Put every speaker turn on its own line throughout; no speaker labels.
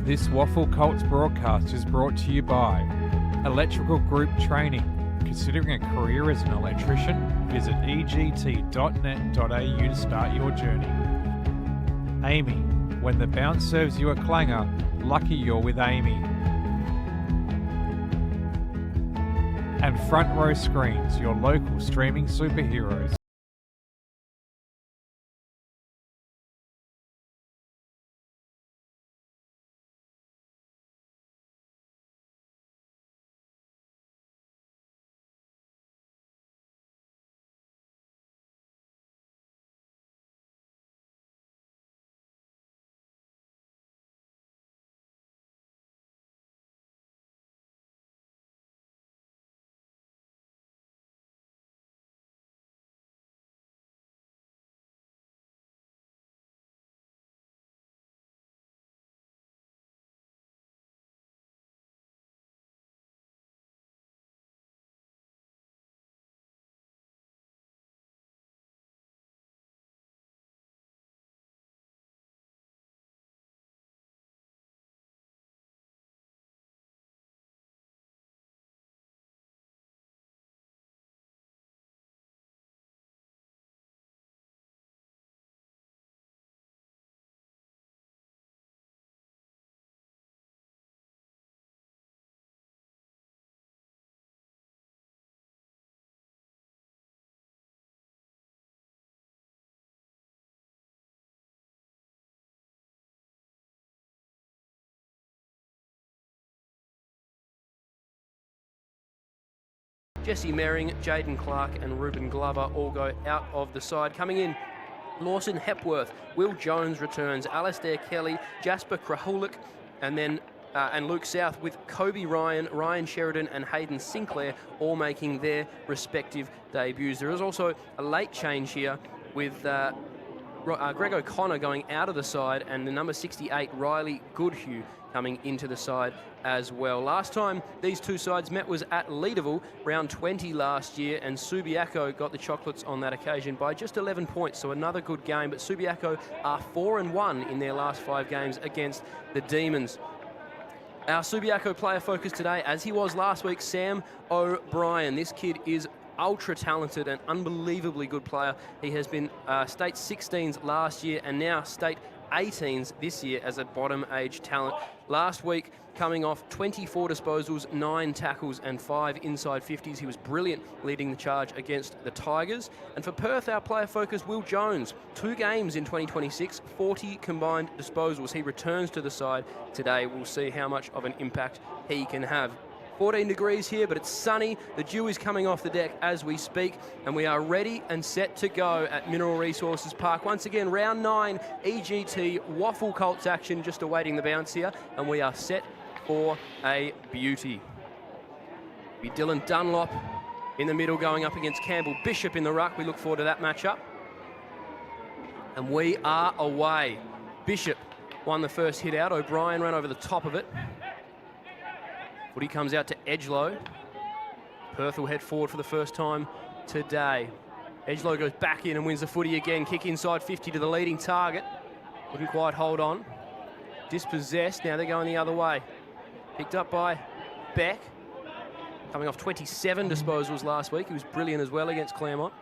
This WAFL Colts broadcast is brought to you by Electrical Group Training. Considering a career as an electrician, visit egt.net.au to start your journey. Amy, when the bounce serves you a clanger, lucky you're with Amy. And Front Row Screens, your local streaming superheroes.
Jesse Merring, Jaden Clark and Ruben Glover all go out of the side. Coming in, Lawson Hepworth, Will Jones returns, Alastair Kelly, Jasper Krahulik, and then and Luke South, with Kobe Ryan, Ryan Sheridan and Hayden Sinclair all making their respective debuts. There is also a late change here with Greg O'Connor going out of the side and the number 68, Riley Goodhue, coming into the side as well. Last time these two sides met was at Leederville, round 20 last year, and Subiaco got the chocolates on that occasion by just 11 points, so another good game. But Subiaco are 4-1 in their last 5 games against the Demons. Our Subiaco player focus today, as he was last week, Sam O'Brien. This kid is ultra talented and unbelievably good player. He has been state 16s last year and now state 18s this year as a bottom age talent. Last week, coming off 24 disposals, 9 tackles and 5 inside 50s. He was brilliant leading the charge against the Tigers. And for Perth, our player focus, Will Jones. 2 games in 2026, 40 combined disposals. He returns to the side today. We'll see how much of an impact he can have. 14 degrees here, but it's sunny. The dew is coming off the deck as we speak, and we are ready and set to go at Mineral Resources Park. Once again, round 9, EGT, WAFL Colts action, just awaiting the bounce here, and we are set for a beauty. Be Dylan Dunlop in the middle going up against Campbell Bishop in the ruck. We look forward to that matchup. And we are away. Bishop won the first hit out. O'Brien ran over the top of it. Footy comes out to Edgelow. Perth will head forward for the first time today. Edgelow goes back in and wins the footy again. Kick inside 50 to the leading target. Couldn't quite hold on. Dispossessed, now they're going the other way. Picked up by Beck. Coming off 27 disposals last week. He was brilliant as well against Claremont.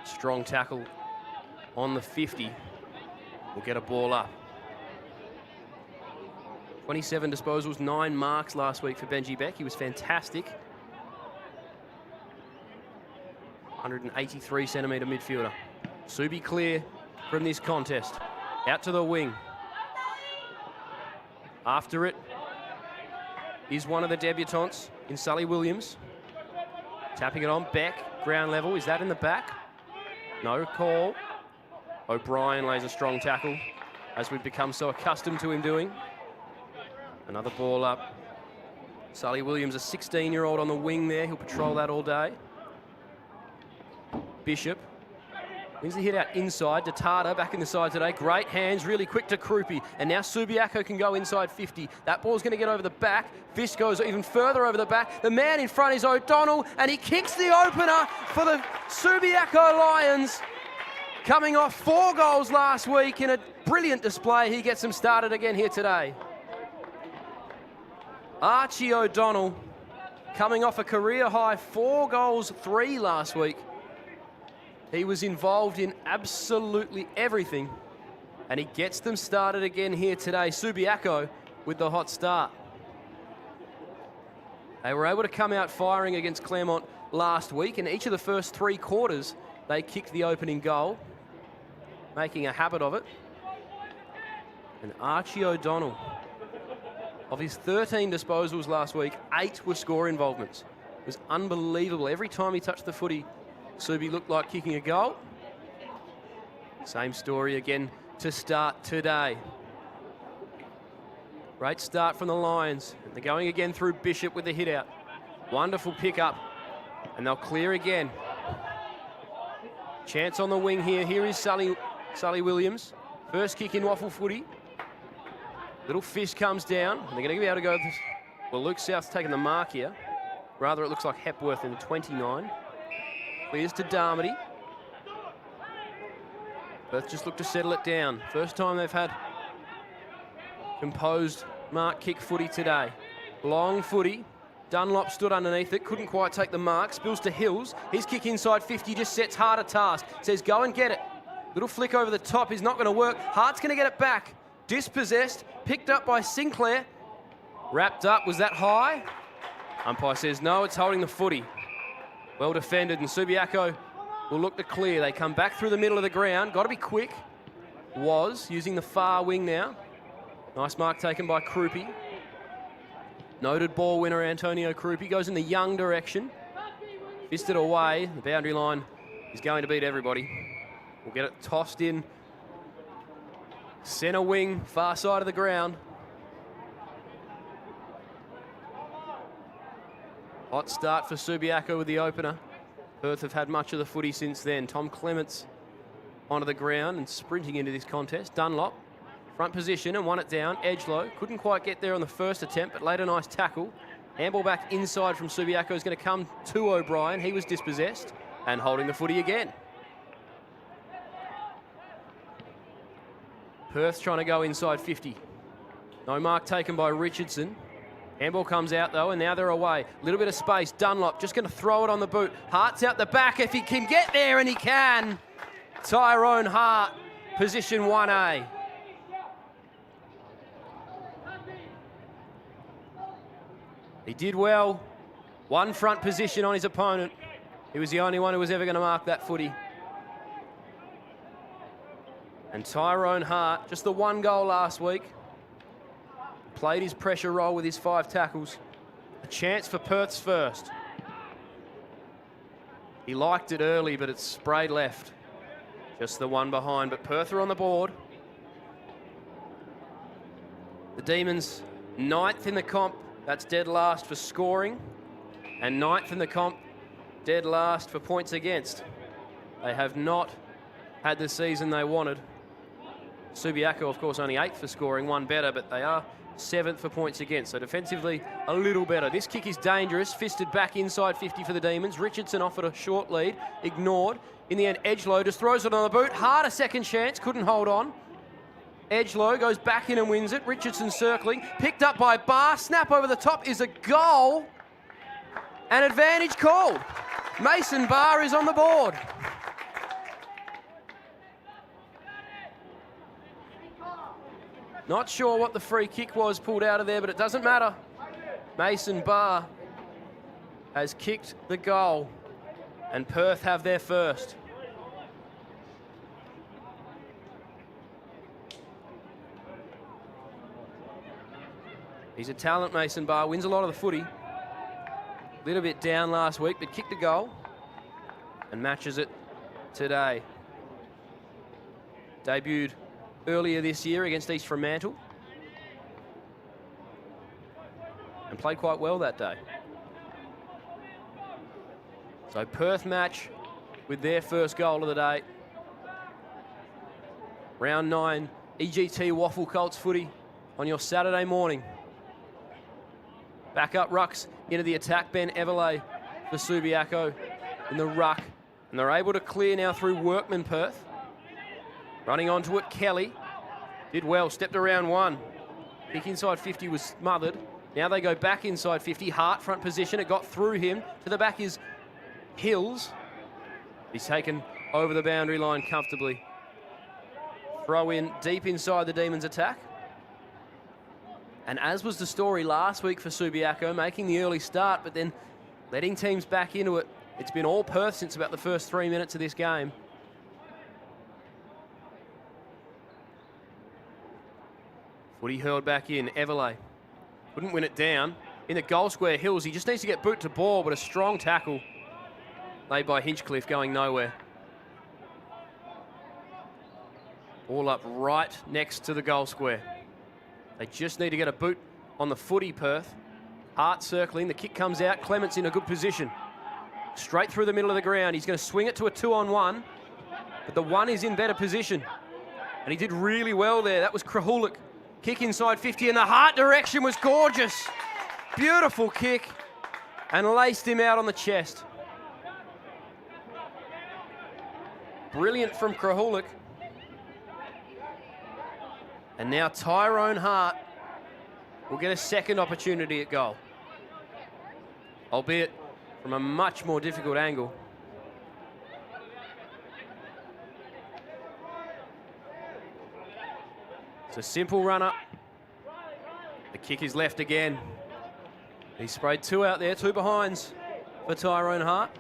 Strong tackle on the 50. We'll get a ball up. 27 disposals, 9 marks last week for Benji Beck. He was fantastic. 183 centimetre midfielder. Subi clear from this contest. Out to the wing. After it is one of the debutantes in Sully Williams. Tapping it on Beck, ground level. Is that in the back? No call. O'Brien lays a strong tackle, as we've become so accustomed to him doing. Another ball up. Sully Williams, a 16-year-old on the wing there. He'll patrol that all day. Bishop wins the hit out inside. Datata back in the side today. Great hands, really quick to Krupi. And now Subiaco can go inside 50. That ball's going to get over the back. Fish goes even further over the back. The man in front is O'Donnell, and he kicks the opener for the Subiaco Lions. Coming off 4 goals last week in a brilliant display. He gets them started again here today. Archie O'Donnell coming off a career-high 4 goals, 3 last week. He was involved in absolutely everything, and he gets them started again here today. Subiaco with the hot start. They were able to come out firing against Claremont last week, and each of the first 3 quarters, they kicked the opening goal, making a habit of it. And Archie O'Donnell, of his 13 disposals last week, 8 were score involvements. It was unbelievable. Every time he touched the footy, Subi looked like kicking a goal. Same story again to start today. Great start from the Lions. They're going again through Bishop with the hit out. Wonderful pickup. And they'll clear again. Chance on the wing here. Here is Sully Williams. First kick in WAFL footy. Little fish comes down. And they're going to be able to go. Well, Luke South's taking the mark here. Rather, it looks like Hepworth in 29. Clears to Darmody. Perth just look to settle it down. First time they've had composed mark kick footy today. Long footy. Dunlop stood underneath it, couldn't quite take the mark. Spills to Hills. His kick inside 50 just sets Hart a task. Says, go and get it. Little flick over the top is not going to work. Hart's going to get it back. Dispossessed. Picked up by Sinclair. Wrapped up. Was that high? Umpire says, no, it's holding the footy. Well defended, and Subiaco will look to clear. They come back through the middle of the ground. Got to be quick. Was using the far wing now. Nice mark taken by Krupi. Noted ball winner Antonio Krupi goes in the Young direction. Fisted away. The boundary line is going to beat everybody. We'll get it tossed in. Centre wing, far side of the ground. Hot start for Subiaco with the opener. Perth have had much of the footy since then. Tom Clements onto the ground and sprinting into this contest. Dunlop, front position and won it down. Edgelow couldn't quite get there on the first attempt, but laid a nice tackle. Handball back inside from Subiaco is going to come to O'Brien. He was dispossessed and holding the footy again. Perth trying to go inside 50. No mark taken by Richardson. Handball comes out though, and now they're away. A little bit of space. Dunlop just going to throw it on the boot. Hart's out the back if he can get there, and he can. Tyrone Hart, position 1A. He did well. One front position on his opponent. He was the only one who was ever going to mark that footy. And Tyrone Hart, just the 1 goal last week. Played his pressure role with his 5 tackles. A chance for Perth's first. He liked it early, but it's sprayed left. Just the one behind, but Perth are on the board. The Demons, 9th in the comp. That's dead last for scoring. And 9th in the comp, dead last for points against. They have not had the season they wanted. Subiaco, of course, only 8th for scoring, 1 better, but they are 7th for points against. So defensively, a little better. This kick is dangerous. Fisted back inside 50 for the Demons. Richardson offered a short lead, ignored. In the end, Edgelow just throws it on the boot. Hart a second chance, couldn't hold on. Edgelow goes back in and wins it. Richardson circling, picked up by Barr. Snap over the top is a goal. And advantage called. Mason Barr is on the board. Not sure what the free kick was pulled out of there, but it doesn't matter. Mason Barr has kicked the goal, and Perth have their first. He's a talent, Mason Barr. Wins a lot of the footy. A little bit down last week, but kicked a goal and matches it today. Debuted earlier this year against East Fremantle and played quite well that day. So Perth match with their first goal of the day. Round 9 EGT WAFL Colts footy on your Saturday morning. Back up rucks into the attack. Ben Everley for Subiaco in the ruck, and they're able to clear now through Workman. Perth running onto it, Kelly. Did well, stepped around one. Kick inside 50 was smothered. Now they go back inside 50. Hart front position. It got through him. To the back is Hills. He's taken over the boundary line comfortably. Throw in deep inside the Demons attack. And as was the story last week for Subiaco, making the early start, but then letting teams back into it. It's been all Perth since about the first 3 minutes of this game. Footy hurled back in. Everley couldn't win it down. In the goal square, Hills, he just needs to get boot to ball, but a strong tackle laid by Hinchcliffe going nowhere. Ball up right next to the goal square. They just need to get a boot on the footy, Perth. Hart circling, the kick comes out. Clement's in a good position. Straight through the middle of the ground. He's going to swing it to a 2-on-1, but the one is in better position. And he did really well there. That was Krahulik. Kick inside 50, and the Hart direction was gorgeous. Beautiful kick, and laced him out on the chest. Brilliant from Krahulik. And now Tyrone Hart will get a second opportunity at goal, albeit from a much more difficult angle. It's a simple run up. The kick is left again. He sprayed two out there, two behinds for Tyrone Hart.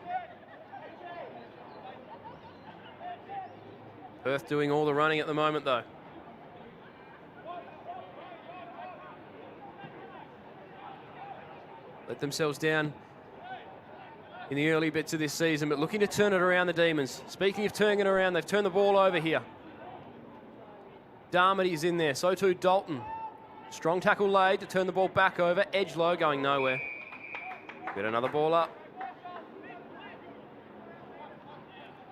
Perth doing all the running at the moment though. Let themselves down in the early bits of this season, but looking to turn it around, the Demons. Speaking of turning it around, they've turned the ball over here. Darmody's in there, so too Dalton. Strong tackle laid to turn the ball back over. Edge low, going nowhere. Get another ball up.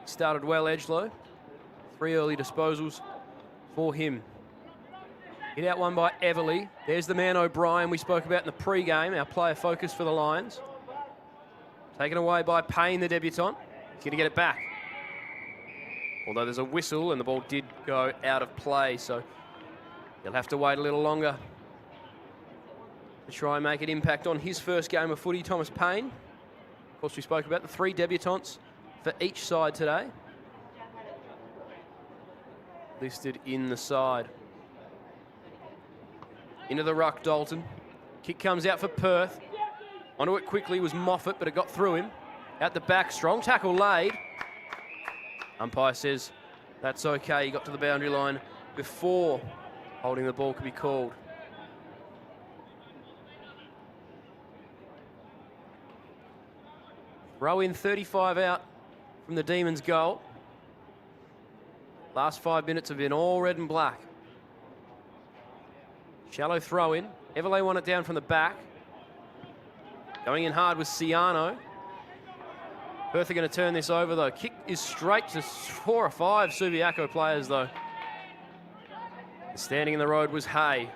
Started well, edge low. 3 early disposals for him. Hit out one by Everley. There's the man O'Brien we spoke about in the pre-game, our player focus for the Lions. Taken away by Payne, the debutant. He's going to get it back. Although there's a whistle and the ball did go out of play, so he'll have to wait a little longer to try and make an impact on his first game of footy, Thomas Payne. Of course, we spoke about the 3 debutants for each side today. Listed in the side. Into the ruck, Dalton. Kick comes out for Perth. Onto it quickly was Moffat, but it got through him. Out the back, strong tackle laid. Umpire says that's okay. He got to the boundary line before holding the ball could be called. Throw in 35 out from the Demons' goal. Last 5 minutes have been all red and black. Shallow throw in. Everley won it down from the back. Going in hard was Ciano. Perth are going to turn this over though. Kick is straight to 4 or 5 Subiaco players though. Standing in the road was Hay.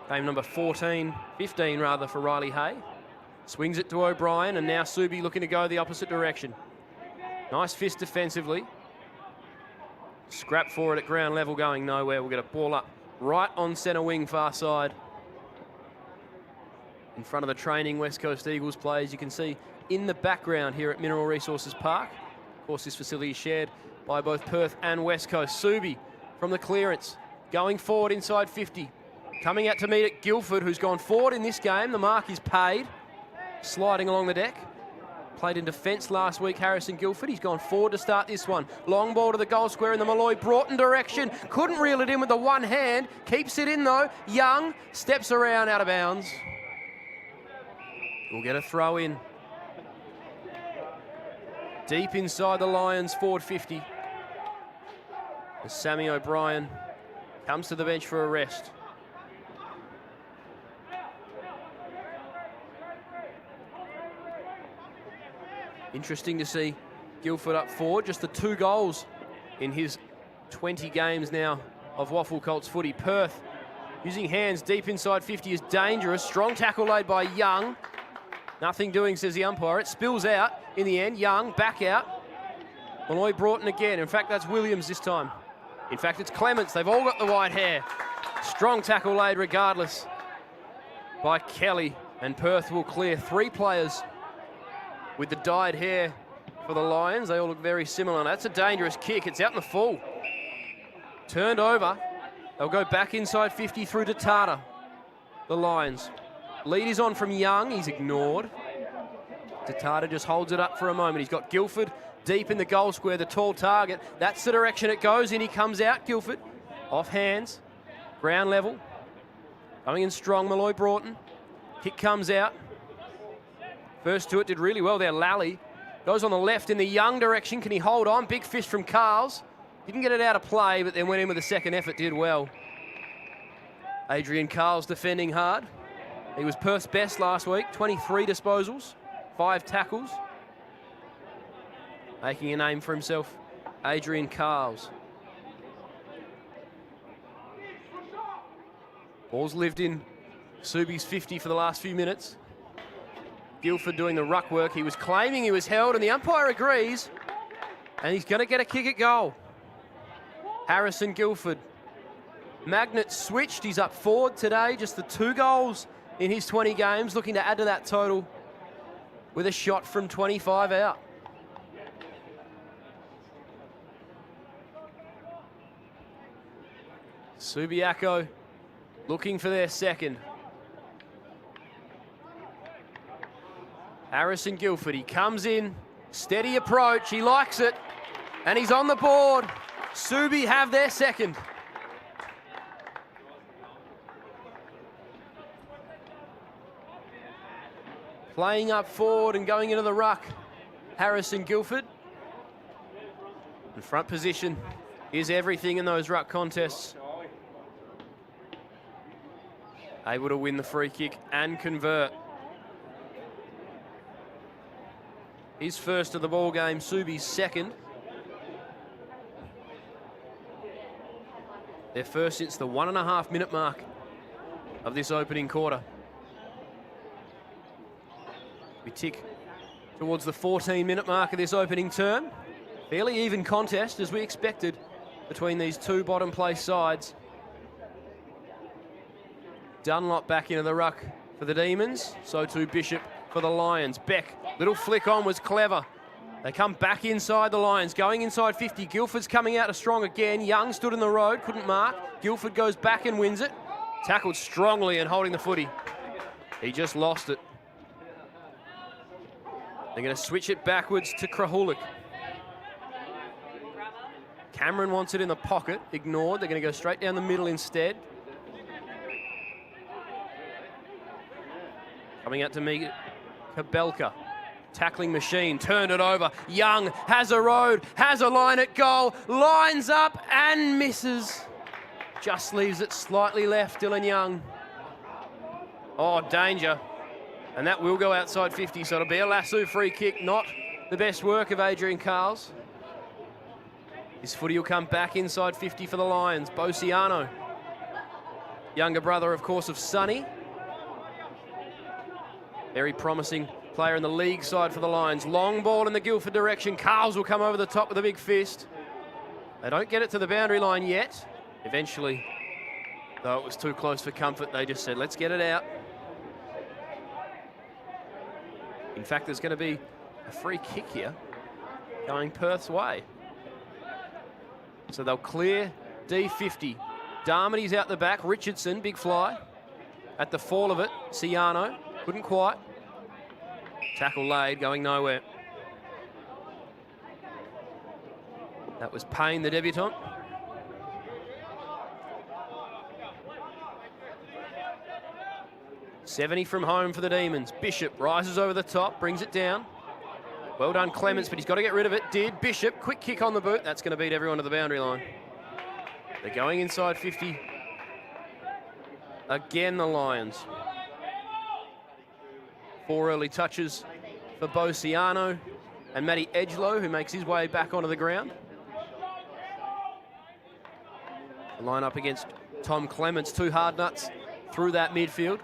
Game number 15 rather for Riley Hay. Swings it to O'Brien, and now Subi looking to go the opposite direction. Nice fist defensively. Scrap for it at ground level, going nowhere. We'll get a ball up right on centre wing, far side. In front of the training West Coast Eagles players, you can see in the background here at Mineral Resources Park. Of course, this facility is shared by both Perth and West Coast. Subi from the clearance, going forward inside 50. Coming out to meet it, Guildford, who's gone forward in this game. The mark is paid. Sliding along the deck. Played in defence last week, Harrison Guildford. He's gone forward to start this one. Long ball to the goal square in the Malloy Broughton direction. Couldn't reel it in with the one hand. Keeps it in though. Young steps around out of bounds. We'll get a throw in. Deep inside the Lions, forward 50. As Sammy O'Brien comes to the bench for a rest. Interesting to see Guildford up forward. Just the 2 goals in his 20 games now of WAFL Colts footy. Perth using hands deep inside 50 is dangerous. Strong tackle laid by Young. Nothing doing, says the umpire. It spills out in the end. Young back out. Malloy Broughton again. In fact, that's Williams this time. In fact, it's Clements. They've all got the white hair. Strong tackle laid regardless by Kelly, and Perth will clear 3 players with the dyed hair for the Lions. They all look very similar. That's a dangerous kick. It's out in the full. Turned over. They'll go back inside 50 through to Tata. The Lions. Lead is on from Young. He's ignored. Tata just holds it up for a moment. He's got Guildford deep in the goal square, the tall target. That's the direction it goes in. He comes out, Guildford. Off hands. Ground level. Coming in strong, Malloy Broughton. Kick comes out. First to it did really well there, Lally. Goes on the left in the Young direction. Can he hold on? Big fist from Carls. Didn't get it out of play, but then went in with a second effort, did well. Adrian Carls defending hard. He was Perth's best last week, 23 disposals, 5 tackles. Making a name for himself, Adrian Carls. Ball's lived in Subi's 50 for the last few minutes. Guildford doing the ruck work. He was claiming he was held, and the umpire agrees. And he's going to get a kick at goal. Harrison Guildford. Magnet switched. He's up forward today. Just the 2 goals in his 20 games. Looking to add to that total with a shot from 25 out. Subiaco looking for their second. Harrison Guildford, he comes in, steady approach, he likes it, and he's on the board. Subi have their second. Playing up forward and going into the ruck, Harrison Guildford. And front position is everything in those ruck contests. Able to win the free kick and convert. His first of the ball game, Subi's second. Their first since the 1.5 minute mark of this opening quarter. We tick towards the 14-minute mark of this opening term. Fairly even contest as we expected between these 2 bottom place sides. Dunlop back into the ruck for the Demons. So too Bishop for the Lions. Beck, little flick on was clever. They come back inside the Lions, going inside 50. Guildford's coming out strong again. Young stood in the road, couldn't mark. Guildford goes back and wins it. Tackled strongly and holding the footy. He just lost it. They're going to switch it backwards to Krahulik. Cameron wants it in the pocket, ignored. They're going to go straight down the middle instead. Coming out to me, Kabelka. Tackling machine, turned it over. Young has a road, has a line at goal, lines up and misses. Just leaves it slightly left, Dylan Young. Oh, danger. And that will go outside 50, so it'll be a lasso free kick, not the best work of Adrian Carls. His footy will come back inside 50 for the Lions. Bociano, younger brother, of course, of Sonny. Very promising player in the league side for the Lions. Long ball in the Guildford direction. Carls will come over the top with a big fist. They don't get it to the boundary line yet. Eventually, though it was too close for comfort, they just said, let's get it out. In fact, there's going to be a free kick here going Perth's way. So they'll clear D50. Darmody's out the back. Richardson, big fly. At the fall of it, Ciano, couldn't quite. Tackle laid, going nowhere. That was Payne, the debutant. .70 from home for the Demons. Bishop rises over the top, brings it down. Well done, Clements, but he's got to get rid of it. Did. Bishop, quick kick on the boot. That's going to beat everyone to the boundary line. They're going inside 50. Again, the Lions. 4 early touches for Bociano and Matty Edgelow, who makes his way back onto the ground. The line up against Tom Clements, 2 hard nuts through that midfield.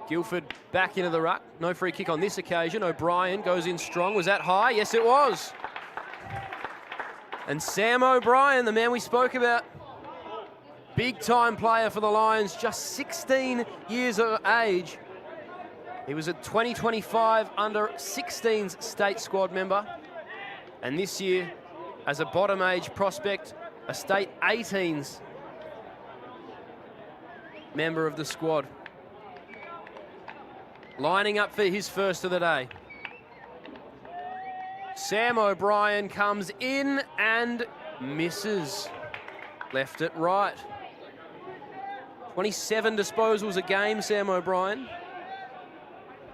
Guildford back into the ruck. No free kick on this occasion. O'Brien goes in strong. Was that high? Yes, it was. And Sam O'Brien, the man we spoke about, big time player for the Lions, just 16 years of age. He was a 2025 under 16s state squad member. And this year, as a bottom age prospect, a state 18s member of the squad. Lining up for his first of the day. Sam O'Brien comes in and misses. Left it right. 27 disposals a game, Sam O'Brien.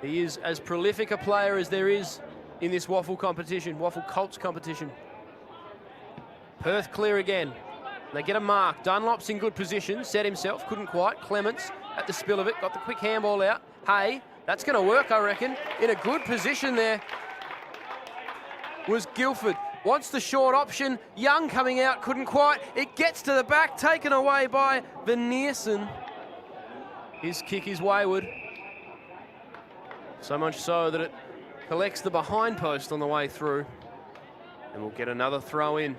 He is as prolific a player as there is in this WAFL competition, WAFL Colts competition. Perth clear again. They get a mark. Dunlop's in good position, set himself, couldn't quite. Clements at the spill of it, got the quick handball out. Hey, that's going to work, I reckon. In a good position there was Guildford. Wants the short option. Young coming out, couldn't quite. It gets to the back, taken away by Veneerson. His kick is wayward. So much so that it collects the behind post on the way through. And we'll get another throw in.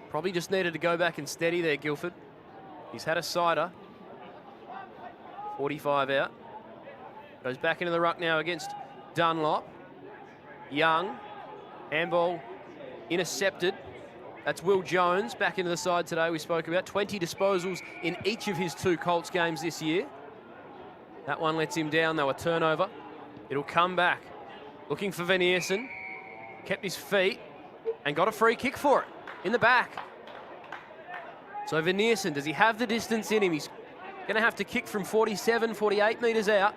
Probably just needed to go back and steady there, Guildford. He's had a cider. 45 out. Goes back into the ruck now against Dunlop. Young. Handball intercepted. That's Will Jones back into the side today we spoke about. 20 disposals in each of his 2 Colts games this year. That one lets him down, though, a turnover. It'll come back. Looking for Veneerson. Kept his feet and got a free kick for it in the back. So Veneerson, does he have the distance in him? He's going to have to kick from 47, 48 metres out.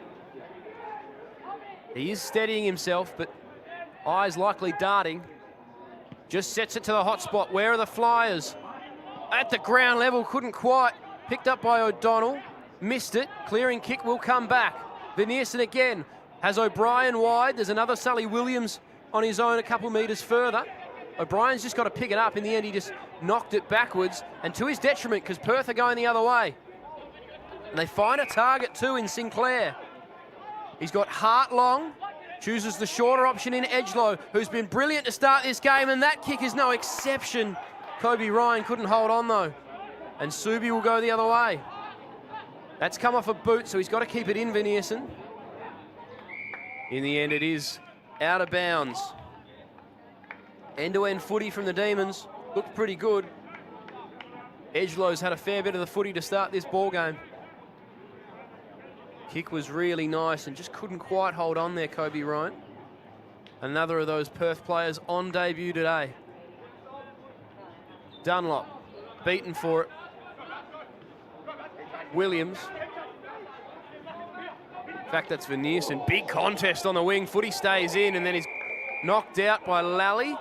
He is steadying himself, but eyes likely darting. Just sets it to the hot spot. Where are the Flyers? At the ground level, couldn't quite. Picked up by O'Donnell. Missed it. Clearing kick will come back. Veneerson again. Has O'Brien wide. There's another Sully Williams on his own a couple metres further. O'Brien's just got to pick it up. In the end, he just knocked it backwards, and to his detriment, because Perth are going the other way. And they find a target too in Sinclair. He's got Hart long, chooses the shorter option in Edgelow, who's been brilliant to start this game, and that kick is no exception. Kobe Ryan couldn't hold on though, and Subi will go the other way. That's come off a boot, so he's got to keep it in, Veneerson. In the end, it is out of bounds. End-to-end footy from the Demons. Looked pretty good. Edgelow's had a fair bit of the footy to start this ball game. Kick was really nice and just couldn't quite hold on there, Kobe Ryan. Another of those Perth players on debut today. Dunlop, beaten for it. Williams. In fact, that's Veneerson. Big contest on the wing. Footy stays in, and then he's knocked out by Lally.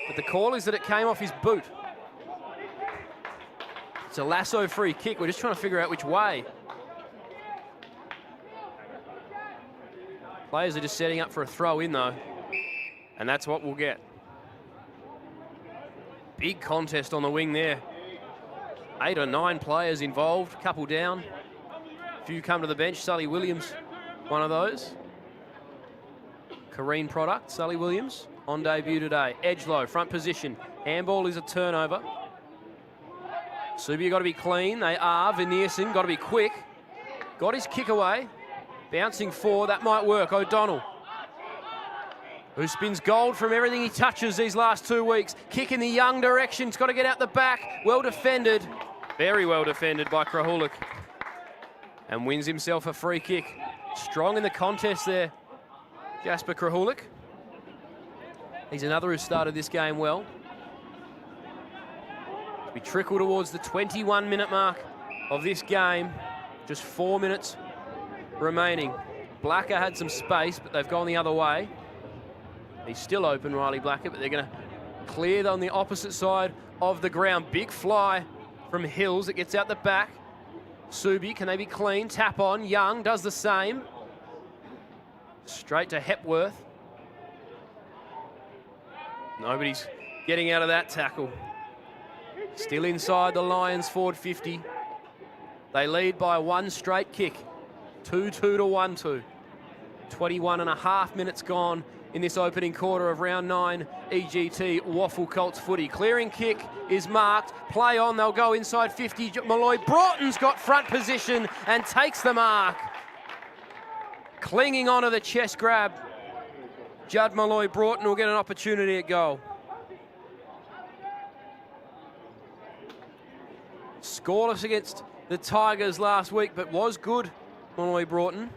But the call is that it came off his boot. It's a lasso free kick. We're just trying to figure out which way. Players are just setting up for a throw in though. And that's what we'll get. Big contest on the wing there. 8 or 9 players involved, couple down. A few come to the bench. Sully Williams, one of those. Kareen product, Sully Williams, on debut today. Edgelow, front position. Handball is a turnover. Subi got to be clean. They are. Veneerson got to be quick. Got his kick away. Bouncing 4, that might work. O'Donnell, who spins gold from everything he touches these last 2 weeks. Kick in the Young direction. He's got to get out the back. Well defended. Very well defended by Krahulik. And wins himself a free kick. Strong in the contest there, Jasper Krahulik. He's another who started this game well. We trickle towards the 21-minute mark of this game. Just 4 minutes remaining. Blacker had some space, but they've gone the other way. He's still open, Riley Blacker, but they're going to clear on the opposite side of the ground. Big fly from Hills. It gets out the back. Subi, can they be clean? Tap on. Young does the same. Straight to Hepworth. Nobody's getting out of that tackle. Still inside the Lions forward 50. They lead by 1 straight kick. 2-2 to 1-2. 21 and a half minutes gone in this opening quarter of round 9 EGT WAFL Colts footy. Clearing kick is marked. Play on, they'll go inside 50. Malloy Broughton's got front position and takes the mark. Clinging onto the chest grab. Judd Malloy Broughton will get an opportunity at goal. Scoreless against the Tigers last week, but was good, Malloy Broughton.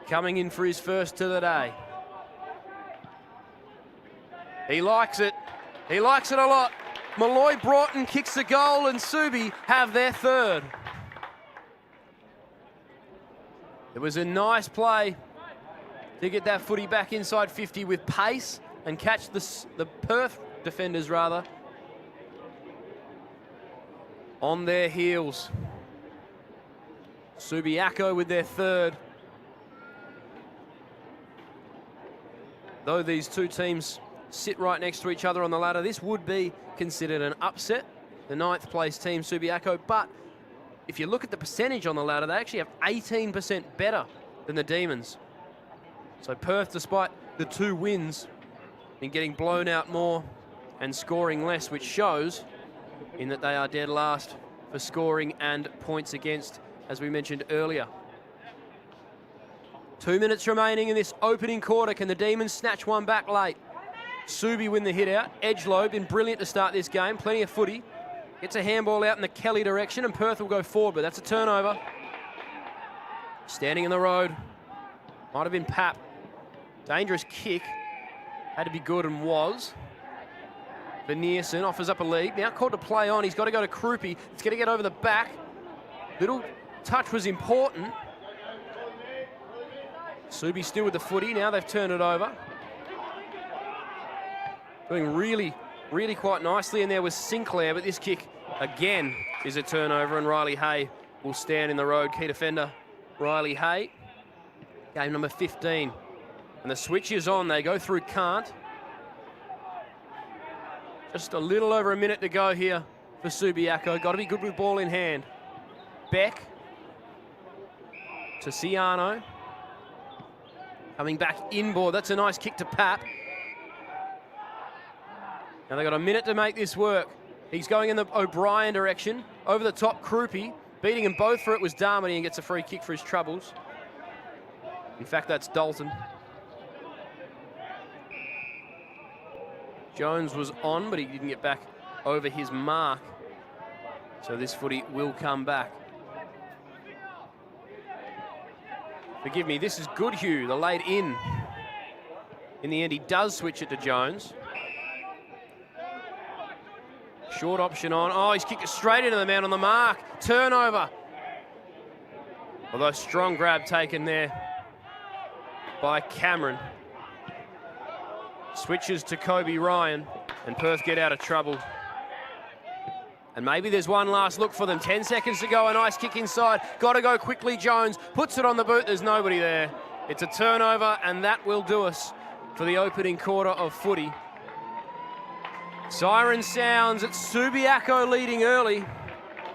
Coming in for his first to the day. He likes it. He likes it a lot. Malloy Broughton kicks the goal and Subi have their third. It was a nice play to get that footy back inside 50 with pace and catch the Perth defenders rather on their heels. Subiaco with their third. Though these two teams sit right next to each other on the ladder, this would be considered an upset. The 9th place team, Subiaco, but if you look at the percentage on the ladder, they actually have 18% better than the Demons. So Perth, despite the 2 wins, been getting blown out more and scoring less, which shows in that they are dead last for scoring and points against, as we mentioned earlier. 2 minutes remaining in this opening quarter. Can the Demons snatch one back late? Subi win the hit out. Edgelow been brilliant to start this game. Plenty of footy. Gets a handball out in the Kelly direction and Perth will go forward, but that's a turnover. Standing in the road. Might have been Pap. Dangerous kick. Had to be good and was. Veneerson offers up a lead. Now called to play on. He's got to go to Krupi. It's going to get over the back. Little touch was important. Subi still with the footy. Now they've turned it over. Doing really quite nicely in there was Sinclair, but this kick again is a turnover and Riley Hay will stand in the road. Key defender Riley Hay. Game number 15. And the switch is on. They go through Kant. Just a little over a minute to go here for Subiaco. Got to be good with ball in hand. Beck to Ciano. Coming back inboard. That's a nice kick to Pap. Now they've got a minute to make this work. He's going in the O'Brien direction. Over the top, Krupi. Beating them both for it was Darmody and gets a free kick for his troubles. In fact, that's Dalton. Jones was on, but he didn't get back over his mark. So this footy will come back. Forgive me, this is Goodhue, the late in. In the end, he does switch it to Jones. Short option on. Oh, he's kicked it straight into the man on the mark. Turnover. Although strong grab taken there by Cameron. Switches to Kobe Ryan and Perth get out of trouble. And maybe there's one last look for them. 10 seconds to go, a nice kick inside. Got to go quickly, Jones. Puts it on the boot, there's nobody there. It's a turnover and that will do us for the opening quarter of footy. Siren sounds, it's Subiaco leading early.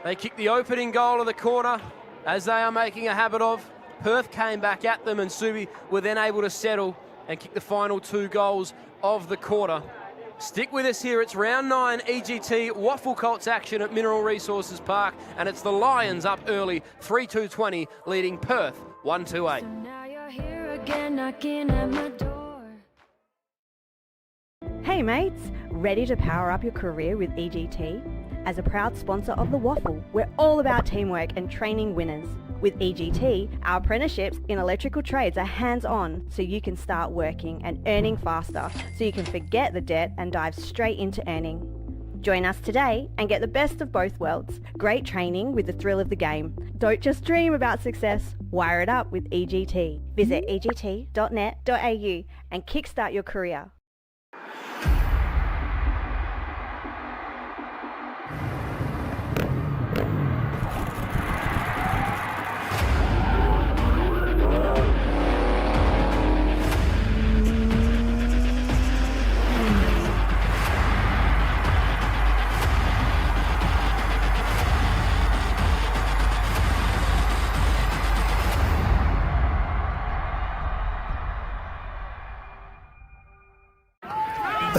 They kicked the opening goal of the quarter, as they are making a habit of. Perth came back at them and Subi were then able to settle and kick the final 2 goals of the quarter. Stick with us here, it's round 9 EGT WAFL Colts action at Mineral Resources Park, and it's the Lions up early, 3-2-20, leading Perth 1-8.
So now you're here again, knocking at my door.
Hey mates, ready to power up your career with EGT? As a proud sponsor of the WAFL, we're all about teamwork and training winners. With EGT, our apprenticeships in electrical trades are hands-on, so you can start working and earning faster, so you can forget the debt and dive straight into earning. Join us today and get the best of both worlds. Great training with the thrill of the game. Don't just dream about success, wire it up with EGT. Visit egt.net.au and kickstart your career.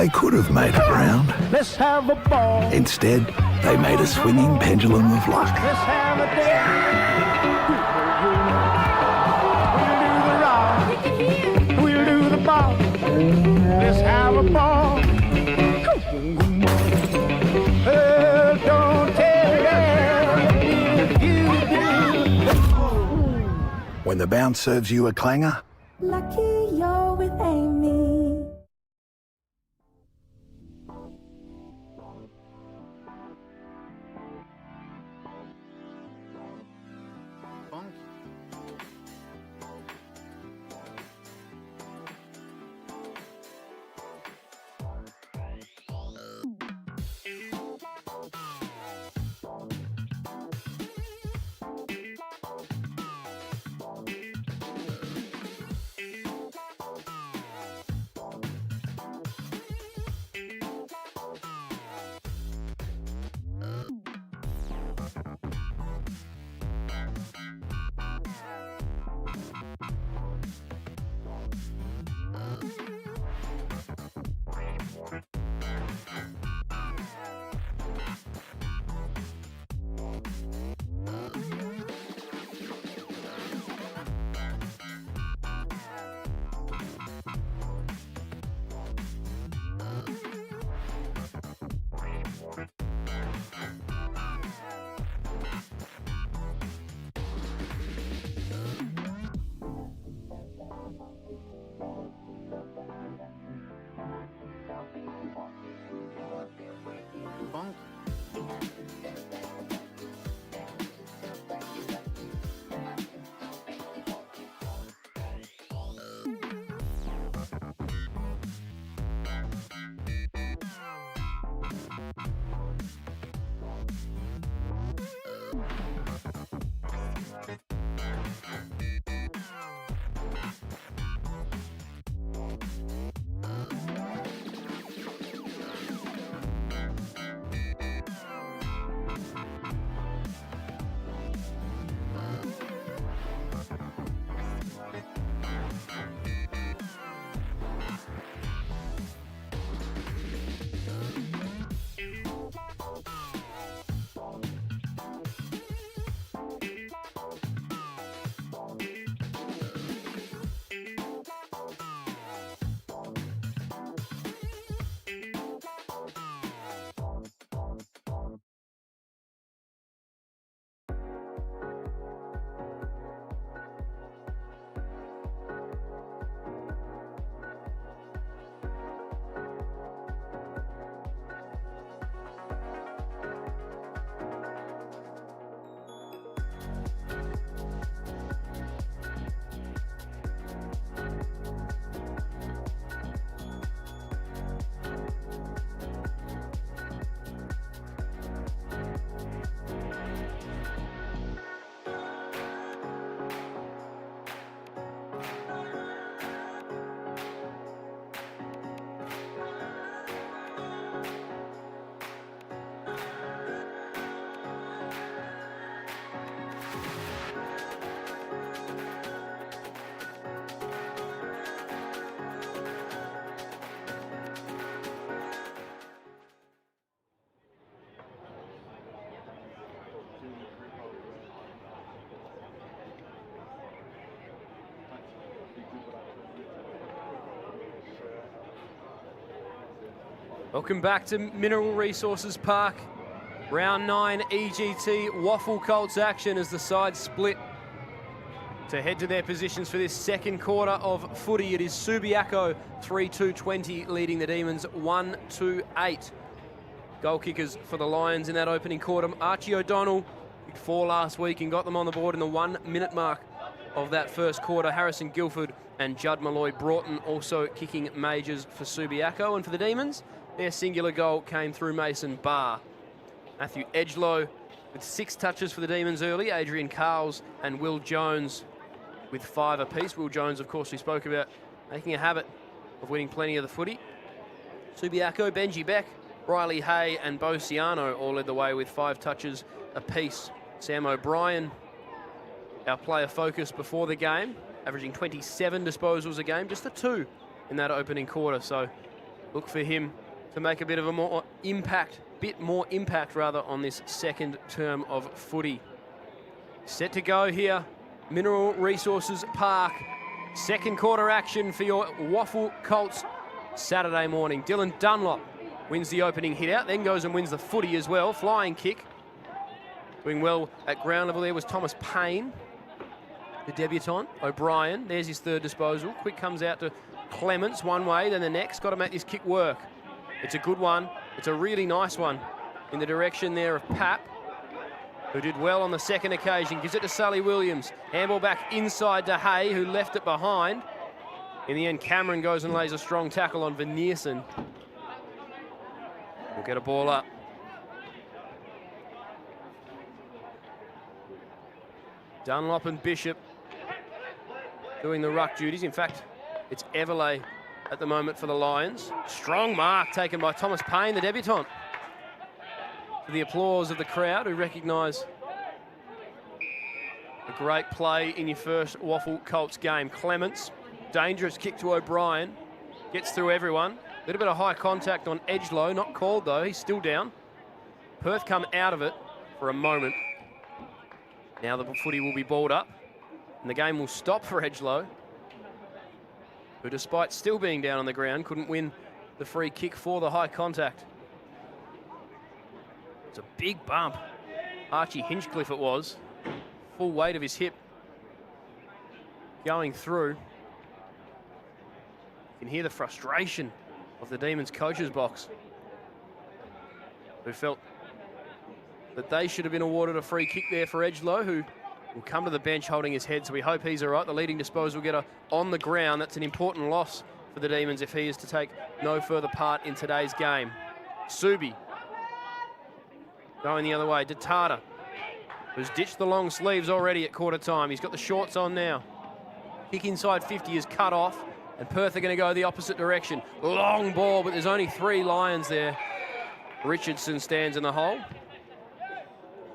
They could have made it round.
Let's have a ball.
Instead, they made a swinging pendulum of luck.
Let's have a day. We'll do the rock. We'll do the ball. Let's have a ball. Don't tell if you do.
When the bounce serves you a clanger,
Lucky you're with Amy.
Welcome back to Mineral Resources Park. Round 9 EGT WAFL Colts action as the sides split to head to their positions for this second quarter of footy. It is Subiaco 3-2-20 leading the Demons 1-2-8. Goal kickers for the Lions in that opening quarter. Archie O'Donnell, kicked 4 last week and got them on the board in the 1 minute mark of that first quarter. Harrison Guilford and Judd Malloy Broughton also kicking majors for Subiaco. And for the Demons, their singular goal came through Mason Barr. Matthew Edgelow with 6 touches for the Demons early. Adrian Carles and Will Jones with 5 apiece. Will Jones, of course, we spoke about making a habit of winning plenty of the footy. Subiaco, Benji Beck, Riley Hay and Bo Ciano all led the way with 5 touches apiece. Sam O'Brien, our player focus before the game, averaging 27 disposals a game, just a 2 in that opening quarter. So look for him to make a bit more impact on this second term of footy. Set to go here, Mineral Resources Park. Second quarter action for your WAFL Colts Saturday morning. Dylan Dunlop wins the opening hit out, then goes and wins the footy as well. Flying kick. Doing well at ground level there was Thomas Payne, the debutant. O'Brien, there's his third disposal. Quick comes out to Clements one way, then the next. Got to make this kick work. It's a good one. It's a really nice one in the direction there of Pap, who did well on the second occasion. Gives it to Sully Williams. Handball back inside to Hay, who left it behind. In the end, Cameron goes and lays a strong tackle on Veneerson. We'll get a ball up. Dunlop and Bishop doing the ruck duties. In fact, it's Everley at the moment for the Lions. Strong mark taken by Thomas Payne, the debutant. To the applause of the crowd, who recognise a great play in your first WAFL Colts game. Clements, dangerous kick to O'Brien. Gets through everyone. A little bit of high contact on Edgelow, not called though, he's still down. Perth come out of it for a moment. Now the footy will be balled up and the game will stop for Edgelow, who despite still being down on the ground, couldn't win the free kick for the high contact. It's a big bump. Archie Hinchcliffe it was. Full weight of his hip going through. You can hear the frustration of the Demons coach's box, who felt that they should have been awarded a free kick there for Edgelow, who will come to the bench holding his head, so we hope he's all right. The leading disposal getter on the ground. That's an important loss for the Demons if he is to take no further part in today's game. Subi going the other way. Detata, who's ditched the long sleeves already at quarter time. He's got the shorts on now. Kick inside 50 is cut off, and Perth are going to go the opposite direction. Long ball, but there's only 3 Lions there. Richardson stands in the hole.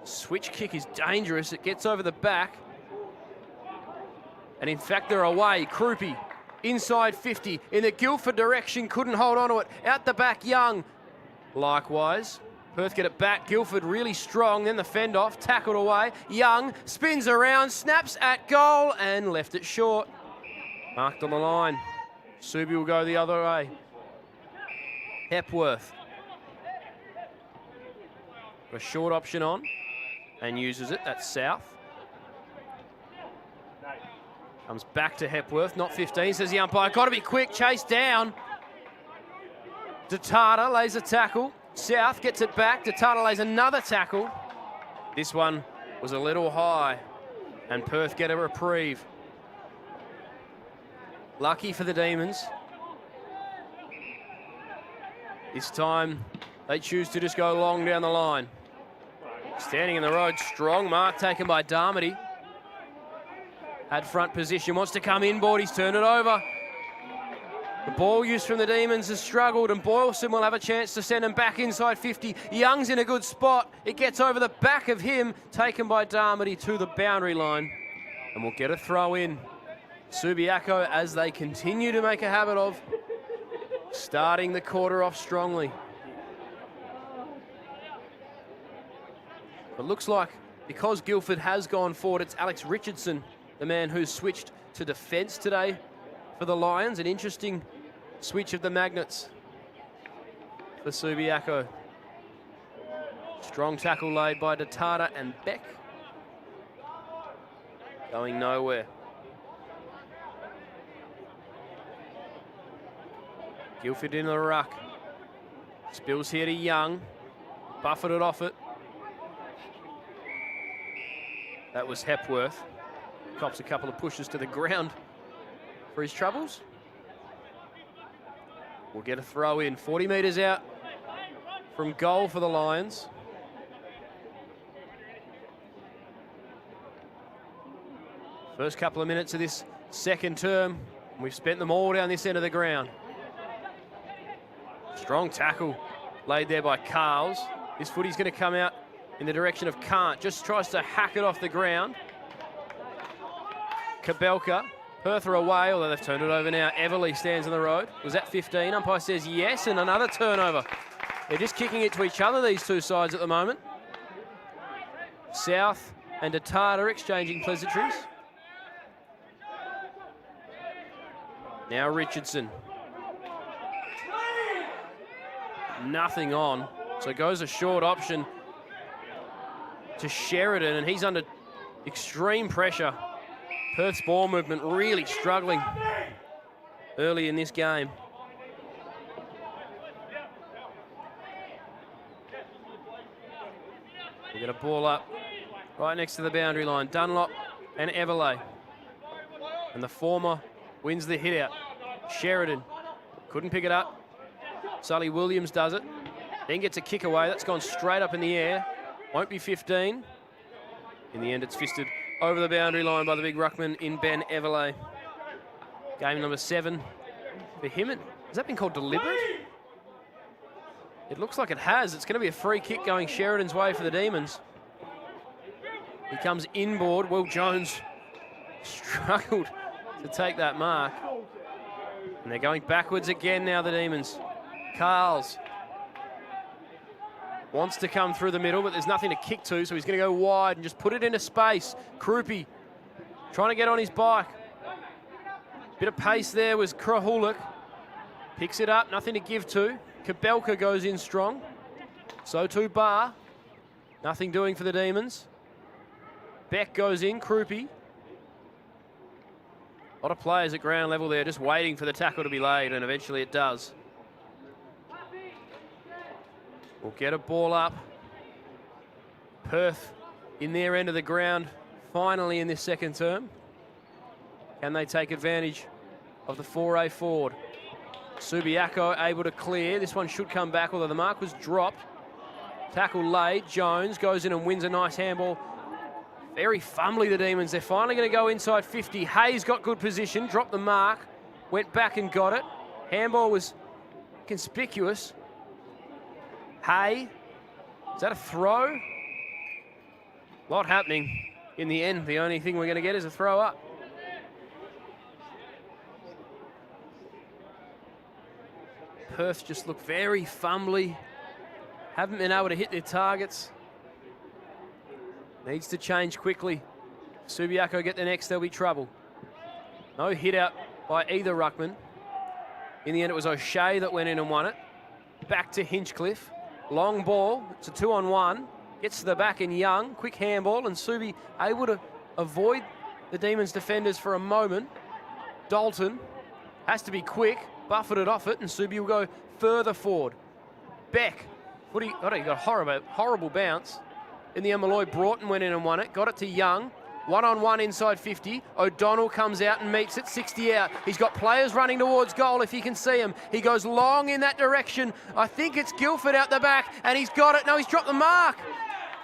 Switch kick is dangerous. It gets over the back. And in fact, they're away. Krupi inside 50 in the Guildford direction. Couldn't hold on to it. Out the back, Young. Likewise. Perth get it back. Guildford really strong. Then the fend off. Tackled away. Young spins around. Snaps at goal and left it short. Marked on the line. Subi will go the other way. Hepworth. A short option on. And uses it. That's South. Comes back to Hepworth. Not 15, says the umpire. Got to be quick. Chase down. Detata lays a tackle. South gets it back. Detata lays another tackle. This one was a little high. And Perth get a reprieve. Lucky for the Demons. This time they choose to just go long down the line. Standing in the road, strong mark taken by Darmody. Had front position, wants to come inboard, he's turned it over. The ball use from the Demons has struggled, and Boylston will have a chance to send him back inside 50. Young's in a good spot. It gets over the back of him, taken by Darmody to the boundary line. And we'll get a throw in. Subiaco, as they continue to make a habit of, starting the quarter off strongly. It looks like because Guildford has gone forward, it's Alex Richardson, the man who's switched to defence today for the Lions. An interesting switch of the magnets for Subiaco. Strong tackle laid by Detata and Beck. Going nowhere. Guildford in the ruck. Spills here to Young. Buffeted off it. That was Hepworth. Cops a couple of pushes to the ground for his troubles. We'll get a throw in. 40 metres out from goal for the Lions. First couple of minutes of this second term. We've spent them all down this end of the ground. Strong tackle laid there by Carls. This footy's going to come out in the direction of Kant. Just tries to hack it off the ground. Kabelka Perth are away, although they've turned it over now. Everly stands on the road. Was that 15? Umpire says yes, and another turnover. They're just kicking it to each other, these two sides at the moment. South and Atata exchanging pleasantries. Now Richardson. Nothing on. So goes a short option to Sheridan, and he's under extreme pressure. Perth's ball movement really struggling early in this game. We get a ball up right next to the boundary line. Dunlop and Everley. And the former wins the hit out. Sheridan couldn't pick it up. Sully Williams does it. Then gets a kick away. That's gone straight up in the air. Won't be 15. In the end, it's fisted over the boundary line by the big ruckman in Ben Everley. Game number 7 for him. Has that been called deliberate? It looks like it has. It's going to be a free kick going Sheridan's way for the Demons. He comes inboard. Will Jones struggled to take that mark. And they're going backwards again now, the Demons. Carls wants to come through the middle, but there's nothing to kick to, so he's going to go wide and just put it into space. Krupi trying to get on his bike. Bit of pace there was Krahulik. Picks it up, nothing to give to. Kabelka goes in strong. So too Barr. Nothing doing for the Demons. Beck goes in, Krupi. A lot of players at ground level there just waiting for the tackle to be laid, and eventually it does. We'll get a ball up. Perth in their end of the ground, finally in this second term. Can they take advantage of the 4A forward? Subiaco able to clear. This one should come back, although the mark was dropped. Tackle laid. Jones goes in and wins a nice handball. Very fumbly, the Demons. They're finally going to go inside 50. Hayes got good position, dropped the mark, went back and got it. Handball was conspicuous. Hay, is that a throw? A lot happening in the end. The only thing we're going to get is a throw up. Perth just look very fumbly. Haven't been able to hit their targets. Needs to change quickly. Subiaco get the next, there'll be trouble. No hit out by either ruckman. In the end, it was O'Shea that went in and won it. Back to Hinchcliffe. Long ball, it's a 2-on-1. Gets to the back and Young, quick handball, and Subi able to avoid the Demons defenders for a moment. Dalton has to be quick, buffeted off it, and Subi will go further forward. Beck, he got a horrible bounce. In the end, Malloy Broughton went in and won it, got it to Young. 1-on-1 inside 50. O'Donnell comes out and meets it, 60 out. He's got players running towards goal if you can see him. He goes long in that direction. I think it's Guildford out the back, and he's got it. No, he's dropped the mark.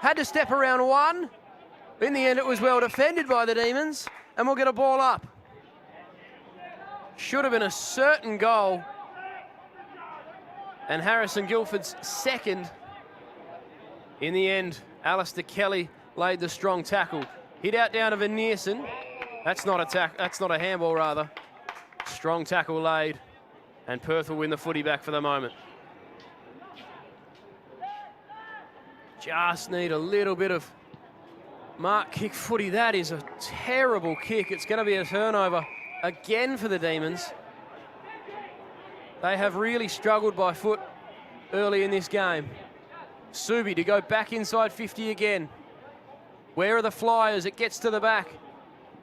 Had to step around one. In the end, it was well defended by the Demons, and we'll get a ball up. Should have been a certain goal. And Harrison Guildford's second. In the end, Alistair Kelly laid the strong tackle. Hit out down to Van Neersen. That's not a handball, rather. Strong tackle laid, and Perth will win the footy back for the moment. Just need a little bit of mark kick footy. That is a terrible kick. It's going to be a turnover again for the Demons. They have really struggled by foot early in this game. Subi to go back inside 50 again. Where are the Flyers? It gets to the back.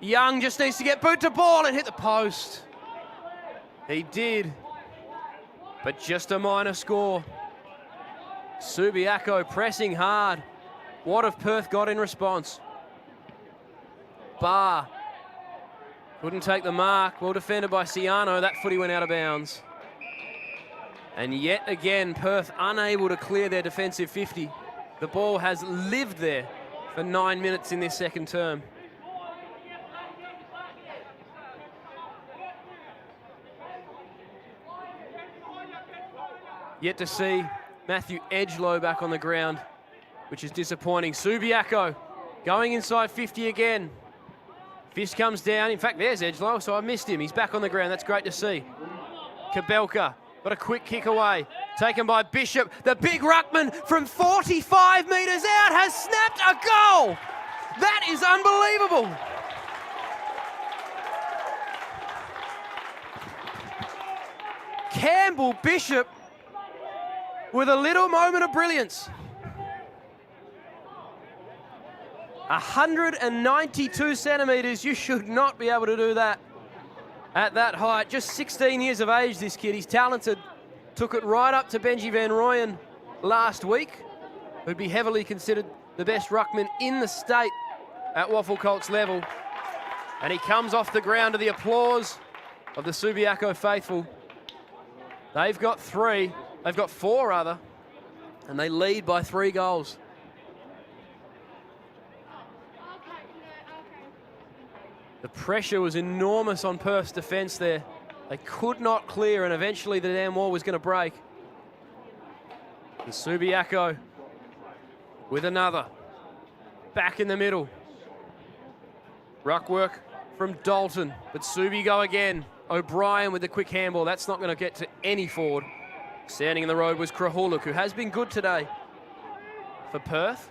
Young just needs to get boot to ball and hit the post. He did, but just a minor score. Subiaco pressing hard. What have Perth got in response? Barr couldn't take the mark. Well defended by Ciano. That footy went out of bounds. And yet again, Perth unable to clear their defensive 50. The ball has lived there for 9 minutes in this second term. Yet to see Matthew Edgelow back on the ground, which is disappointing. Subiaco going inside 50 again. Fist comes down. In fact, there's Edgelow, so I missed him. He's back on the ground. That's great to see. Kabelka got a quick kick away. Taken by Bishop. The big ruckman from 45 metres out has snapped a goal. That is unbelievable. Campbell Bishop with a little moment of brilliance. 192 centimetres. You should not be able to do that at that height. Just 16 years of age, this kid. He's talented. Took it right up to Benji Van Rooyen last week, who'd be heavily considered the best ruckman in the state at WAFL Colts level. And he comes off the ground to the applause of the Subiaco faithful. They've got four rather, and they lead by 3 goals. The pressure was enormous on Perth's defence there. They could not clear, and eventually the damn wall was going to break. And Subiaco with another. Back in the middle. Ruck work from Dalton, but Subi go again. O'Brien with the quick handball. That's not going to get to any forward. Standing in the road was Krahuluk, who has been good today for Perth.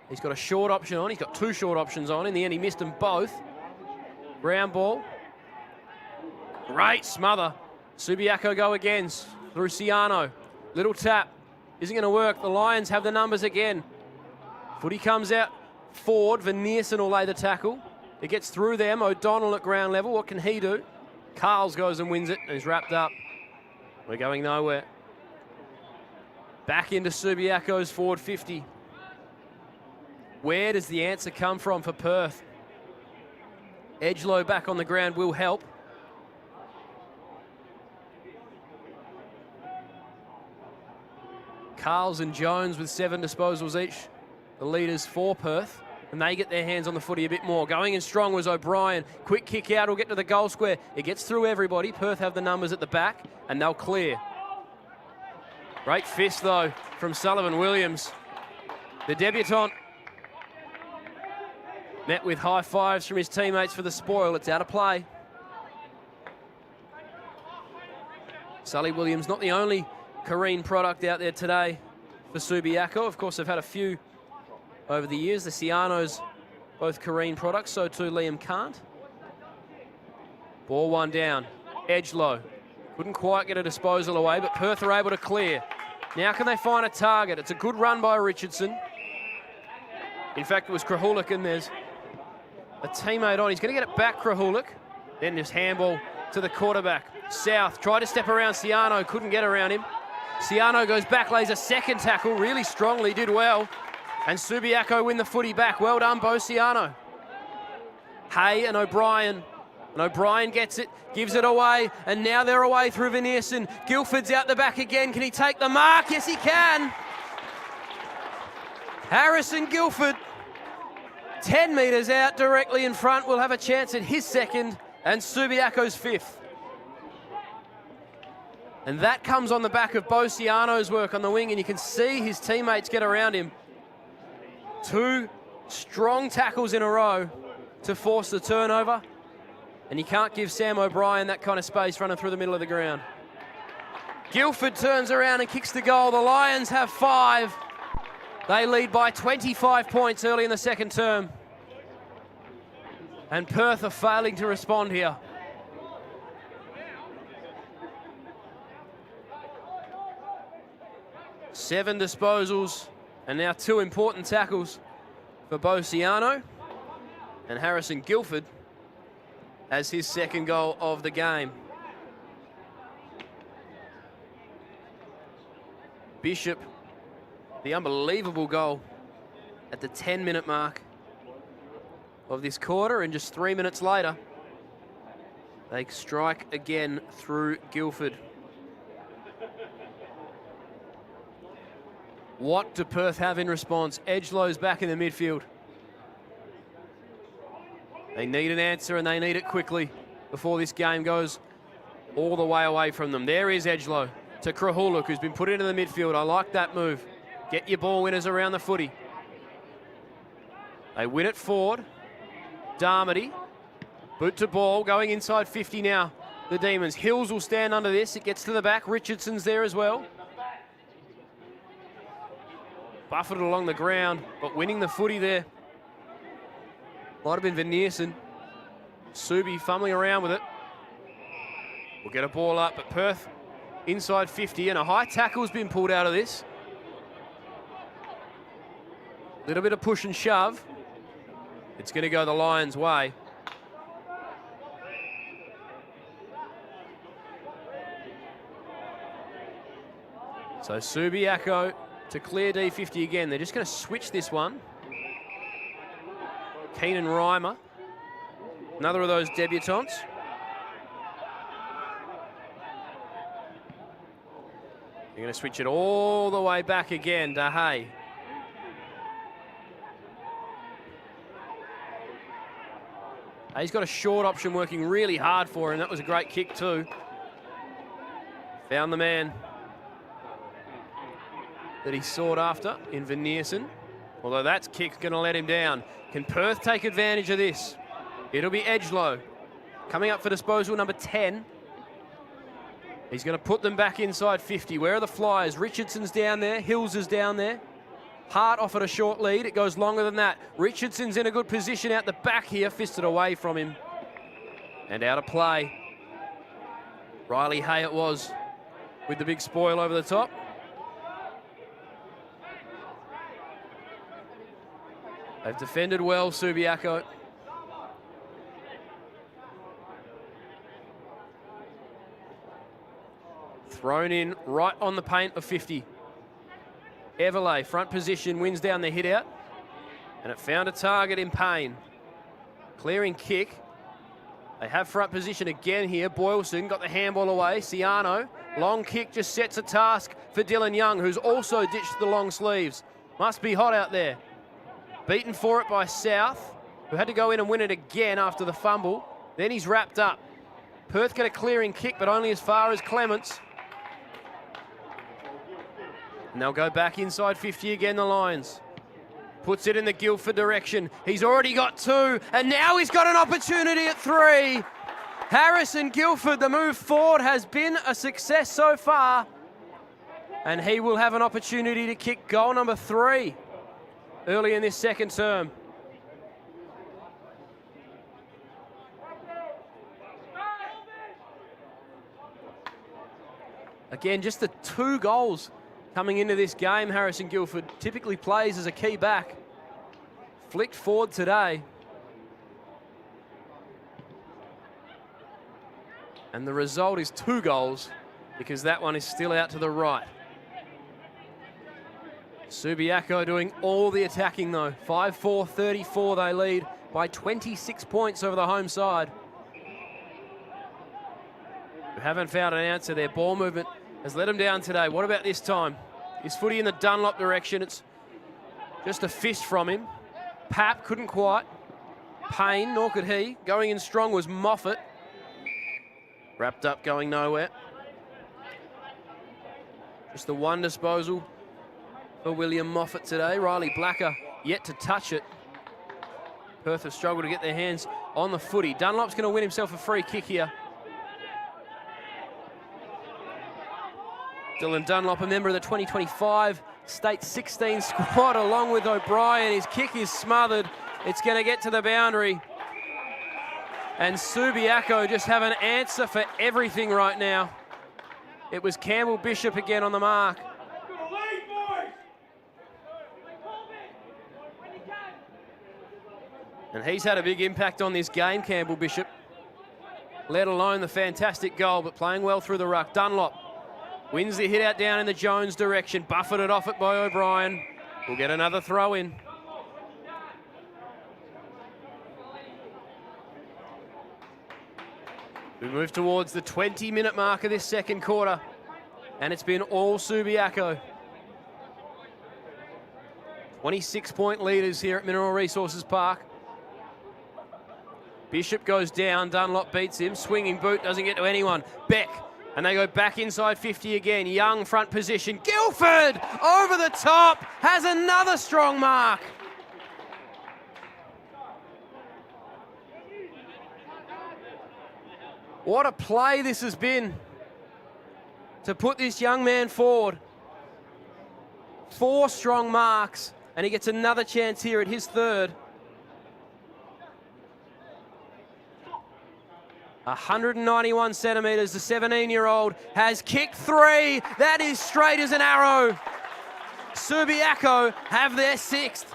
He's got a short option on. He's got 2 short options on. In the end, he missed them both. Ground ball. Great smother. Subiaco go again through Ciano. Little tap. Isn't going to work. The Lions have the numbers again. Footy comes out forward. Van Neersen will lay the tackle. It gets through them. O'Donnell at ground level. What can he do? Carls goes and wins it and is wrapped up. We're going nowhere. Back into Subiaco's forward 50. Where does the answer come from for Perth? Edgelow back on the ground will help. Carls and Jones with 7 disposals each. The leaders for Perth. And they get their hands on the footy a bit more. Going in strong was O'Brien. Quick kick out, will get to the goal square. It gets through everybody. Perth have the numbers at the back, and they'll clear. Great fist, though, from Sullivan Williams. The debutant met with high fives from his teammates for the spoil. It's out of play. Sully Williams, not the only Kareen product out there today for Subiaco. Of course, they've had a few over the years. The Cianos, both Kareen products, so too Liam Can't. Ball one down. Edgelow. Couldn't quite get a disposal away, but Perth are able to clear. Now can they find a target? It's a good run by Richardson. In fact, it was Krahuluk, and there's a teammate on. He's going to get it back, Krahuluk. Then just handball to the quarterback. South tried to step around Ciano, couldn't get around him. Ciano goes back, lays a second tackle, really strongly, did well. And Subiaco win the footy back. Well done, Bo Ciano. Hay and O'Brien. And O'Brien gets it, gives it away, and now they're away through Van Neersen. Guildford's out the back again. Can he take the mark? Yes, he can. Harrison Guildford, 10 metres out, directly in front, will have a chance at his second and Subiaco's 5th. And that comes on the back of Bo Ciano's work on the wing, and you can see his teammates get around him. 2 strong tackles in a row to force the turnover. And you can't give Sam O'Brien that kind of space running through the middle of the ground. Guildford turns around and kicks the goal. The Lions have 5. They lead by 25 points early in the second term. And Perth are failing to respond here. Seven disposals, and now 2 important tackles for Bo Ciano. And Harrison Guildford as his second goal of the game. Bishop, the unbelievable goal at the 10-minute mark of this quarter, and just 3 minutes later, they strike again through Guildford. What do Perth have in response? Edgelow's back in the midfield. They need an answer, and they need it quickly before this game goes all the way away from them. There is Edgelow to Krahuluk, who's been put into the midfield. I like that move. Get your ball winners around the footy. They win it forward Darmody. Boot to ball, going inside 50 now. The Demons. Hills will stand under this. It gets to the back. Richardson's there as well. Buffeted along the ground, but winning the footy there. Might have been Van Neersen. Subi fumbling around with it. We'll get a ball up, but Perth inside 50, and a high tackle's been pulled out of this. Little bit of push and shove. It's going to go the Lions' way. So Subiaco to clear D50 again. They're just going to switch this one. Keenan Reimer, another of those debutants. They're going to switch it all the way back again to Hay. He's got a short option working really hard for him. That was a great kick too. Found the man that he sought after in Van Neersen. Although that kick's going to let him down. Can Perth take advantage of this? It'll be Edgelow. Coming up for disposal, number 10. He's going to put them back inside 50. Where are the Flyers? Richardson's down there. Hills is down there. Hart offered a short lead. It goes longer than that. Richardson's in a good position out the back here. Fisted away from him. And out of play. Riley Hay it was with the big spoil over the top. They've defended well, Subiaco. Thrown in right on the paint of 50. Everlay, front position, wins down the hit out. And it found a target in Payne. Clearing kick. They have front position again here. Boylston got the handball away. Ciano, long kick just sets a task for Dylan Young, who's also ditched the long sleeves. Must be hot out there. Beaten for it by South, who had to go in and win it again after the fumble. Then he's wrapped up. Perth get a clearing kick, but only as far as Clements. And they'll go back inside 50 again, the Lions. Puts it in the Guildford direction. He's already got 2, and now he's got an opportunity at 3. Harrison Guildford, the move forward has been a success so far. And he will have an opportunity to kick goal number 3 early in this second term. Again, just the 2 goals coming into this game. Harrison Guildford typically plays as a key back. Flicked forward today. And the result is 2 goals because that one is still out to the right. Subiaco doing all the attacking though. 5-4-34 they lead by 26 points over the home side. We haven't found an answer there. Ball movement has let them down today. What about this time? His footy in the Dunlop direction. It's just a fist from him. Pap couldn't quite. Payne, nor could he. Going in strong was Moffat. Wrapped up, going nowhere. Just the one disposal for William Moffat today. Riley Blacker yet to touch it. Perth have struggled to get their hands on the footy. Dunlop's going to win himself a free kick here. Dylan Dunlop, a member of the 2025 State 16 squad, along with O'Brien. His kick is smothered. It's going to get to the boundary. And Subiaco just have an answer for everything right now. It was Campbell Bishop again on the mark. And he's had a big impact on this game, Campbell Bishop. Let alone the fantastic goal, but playing well through the ruck. Dunlop wins the hit out down in the Jones direction. Buffeted off it by O'Brien. We'll get another throw in. We move towards the 20-minute mark of this second quarter. And it's been all Subiaco. 26-point leaders here at Mineral Resources Park. Bishop goes down, Dunlop beats him. Swinging boot, doesn't get to anyone. Beck, and they go back inside 50 again. Young front position. Guildford over the top, has another strong mark. What a play this has been to put this young man forward. 4 strong marks, and he gets another chance here at his third. 191 centimetres, the 17-year-old has kicked 3. That is straight as an arrow. Subiaco have their 6th.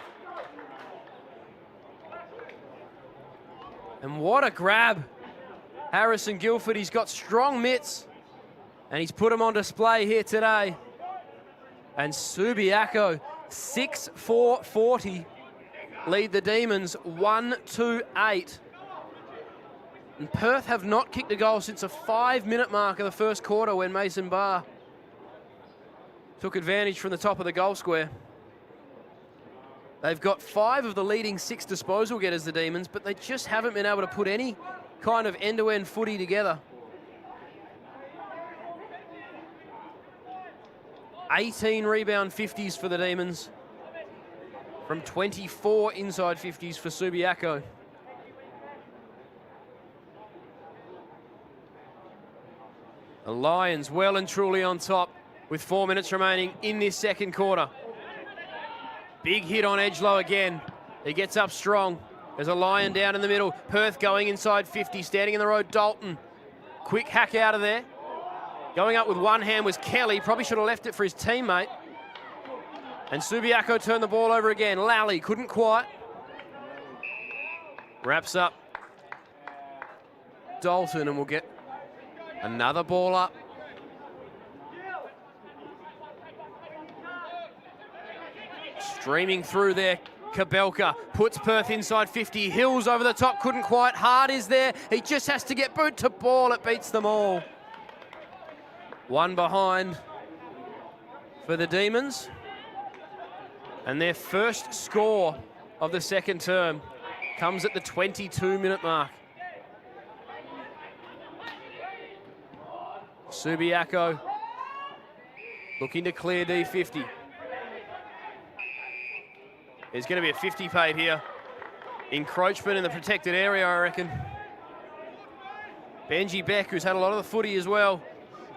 And what a grab. Harrison Guilford, he's got strong mitts, and he's put them on display here today. And Subiaco, 6-4-40, lead the Demons 1-8. And Perth have not kicked a goal since a 5-minute mark of the first quarter when Mason Barr took advantage from the top of the goal square. They've got 5 of the leading 6 disposal getters, the Demons, but they just haven't been able to put any kind of end-to-end footy together. 18 rebound 50s for the Demons from 24 inside 50s for Subiaco. The Lions well and truly on top with 4 minutes remaining in this second quarter. Big hit on Edgelow again. He gets up strong. There's a Lion down in the middle. Perth going inside 50, standing in the road, Dalton. Quick hack out of there. Going up with one hand was Kelly. Probably should have left it for his teammate. And Subiaco turned the ball over again. Lally couldn't quite. Wraps up Dalton, and we'll get another ball up. Streaming through there, Kabelka puts Perth inside 50. Hills over the top, couldn't quite. Hard is there. He just has to get boot to ball. It beats them all. One behind for the Demons. And their first score of the second term comes at the 22-minute mark. Subiaco looking to clear D50. There's going to be a 50 paid here. Encroachment in the protected area, I reckon. Benji Beck, who's had a lot of the footy as well,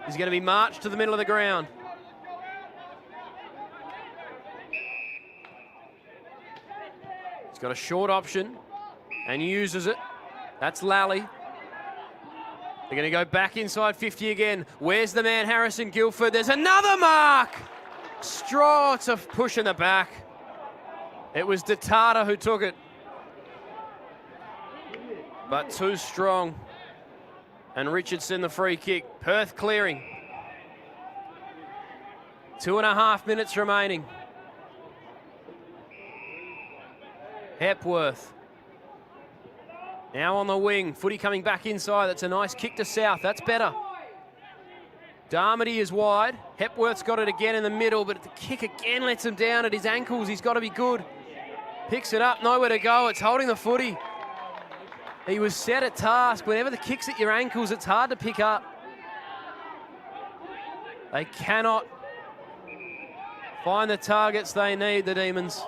is going to be marched to the middle of the ground. He's got a short option and uses it. That's Lally. They're going to go back inside 50 again. Where's the man, Harrison Guilford? There's another mark! Straw to push in the back. It was Detata who took it. But too strong. And Richardson the free kick. Perth clearing. 2.5 minutes remaining. Hepworth. Now on the wing. Footy coming back inside. That's a nice kick to South. That's better. Darmody is wide. Hepworth's got it again in the middle, but the kick again lets him down at his ankles. He's got to be good. Picks it up, nowhere to go. It's holding the footy. He was set at task. Whenever the kick's at your ankles, it's hard to pick up. They cannot find the targets they need, the Demons.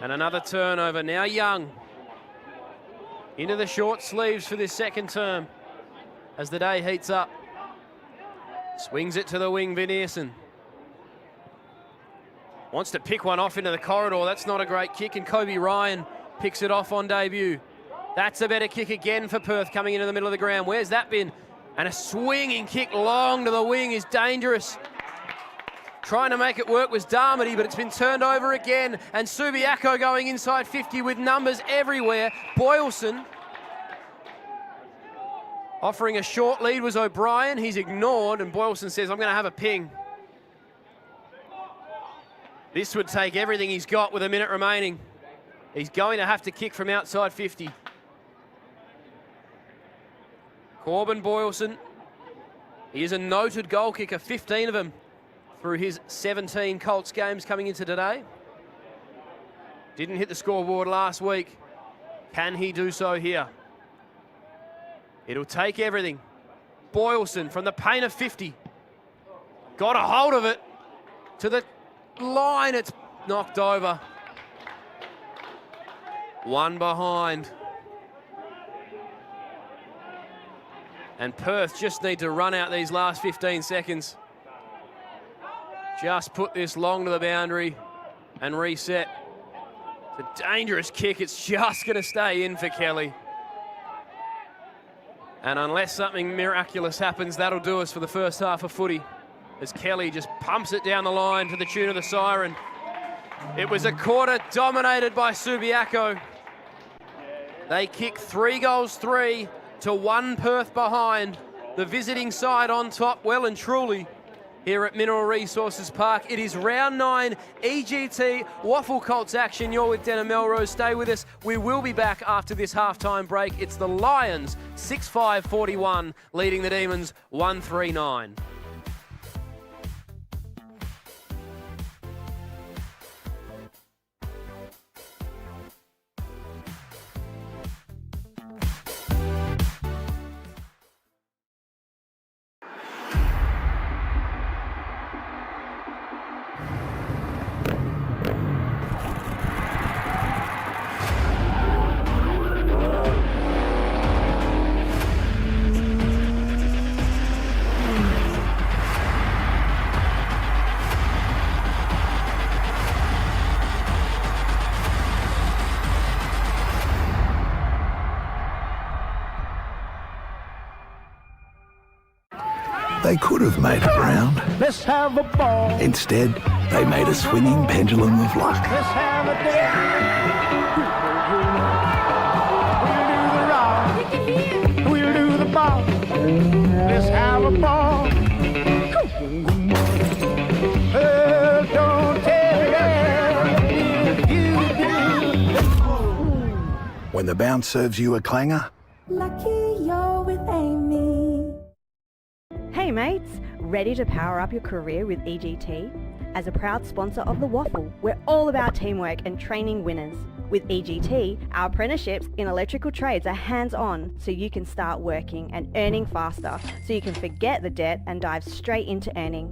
And another turnover. Now Young into the short sleeves for this second term as the day heats up. Swings it to the wing, Vinierson. Wants to pick one off into the corridor. That's not a great kick, and Kobe Ryan picks it off on debut. That's a better kick again for Perth coming into the middle of the ground. Where's that been? And a swinging kick long to the wing is dangerous. Trying to make it work was Darmody, but it's been turned over again. And Subiaco going inside 50 with numbers everywhere. Boylston offering a short lead was O'Brien. He's ignored, and Boylston says, I'm going to have a ping. This would take everything he's got with a minute remaining. He's going to have to kick from outside 50. Corbin Boylston, he is a noted goal kicker, 15 of them through his 17 Colts games coming into today. Didn't hit the scoreboard last week. Can he do so here? It'll take everything. Boylston from the paint of 50. Got a hold of it to the line. It's knocked over. One behind. And Perth just need to run out these last 15 seconds. Just put this long to the boundary and reset. It's a dangerous kick. It's just going to stay in for Kelly. And unless something miraculous happens, that'll do us for the first half of footy, as Kelly just pumps it down the line to the tune of the siren. It was a quarter dominated by Subiaco. They kick 3-3 to 1 Perth behind. The visiting side on top, well and truly, here at Mineral Resources Park. It is round 9 EGT WAFL Colts action. You're with Denham Melrose. Stay with us. We will be back after this halftime break. It's the Lions 6-5-41 leading the Demons 1-3-9.
They could have made it round.
Let's have a ball.
Instead, they made a swinging pendulum of luck.
Let's have a day. We'll do the rock. We'll do the ball. Let's have a ball. Oh, don't tell me you do.
When the bounce serves you a clanger,
Lucky you're with Amy.
Hey mates, ready to power up your career with EGT? As a proud sponsor of the WAFL, we're all about teamwork and training winners. With EGT, our apprenticeships in electrical trades are hands-on, so you can start working and earning faster, so you can forget the debt and dive straight into earning.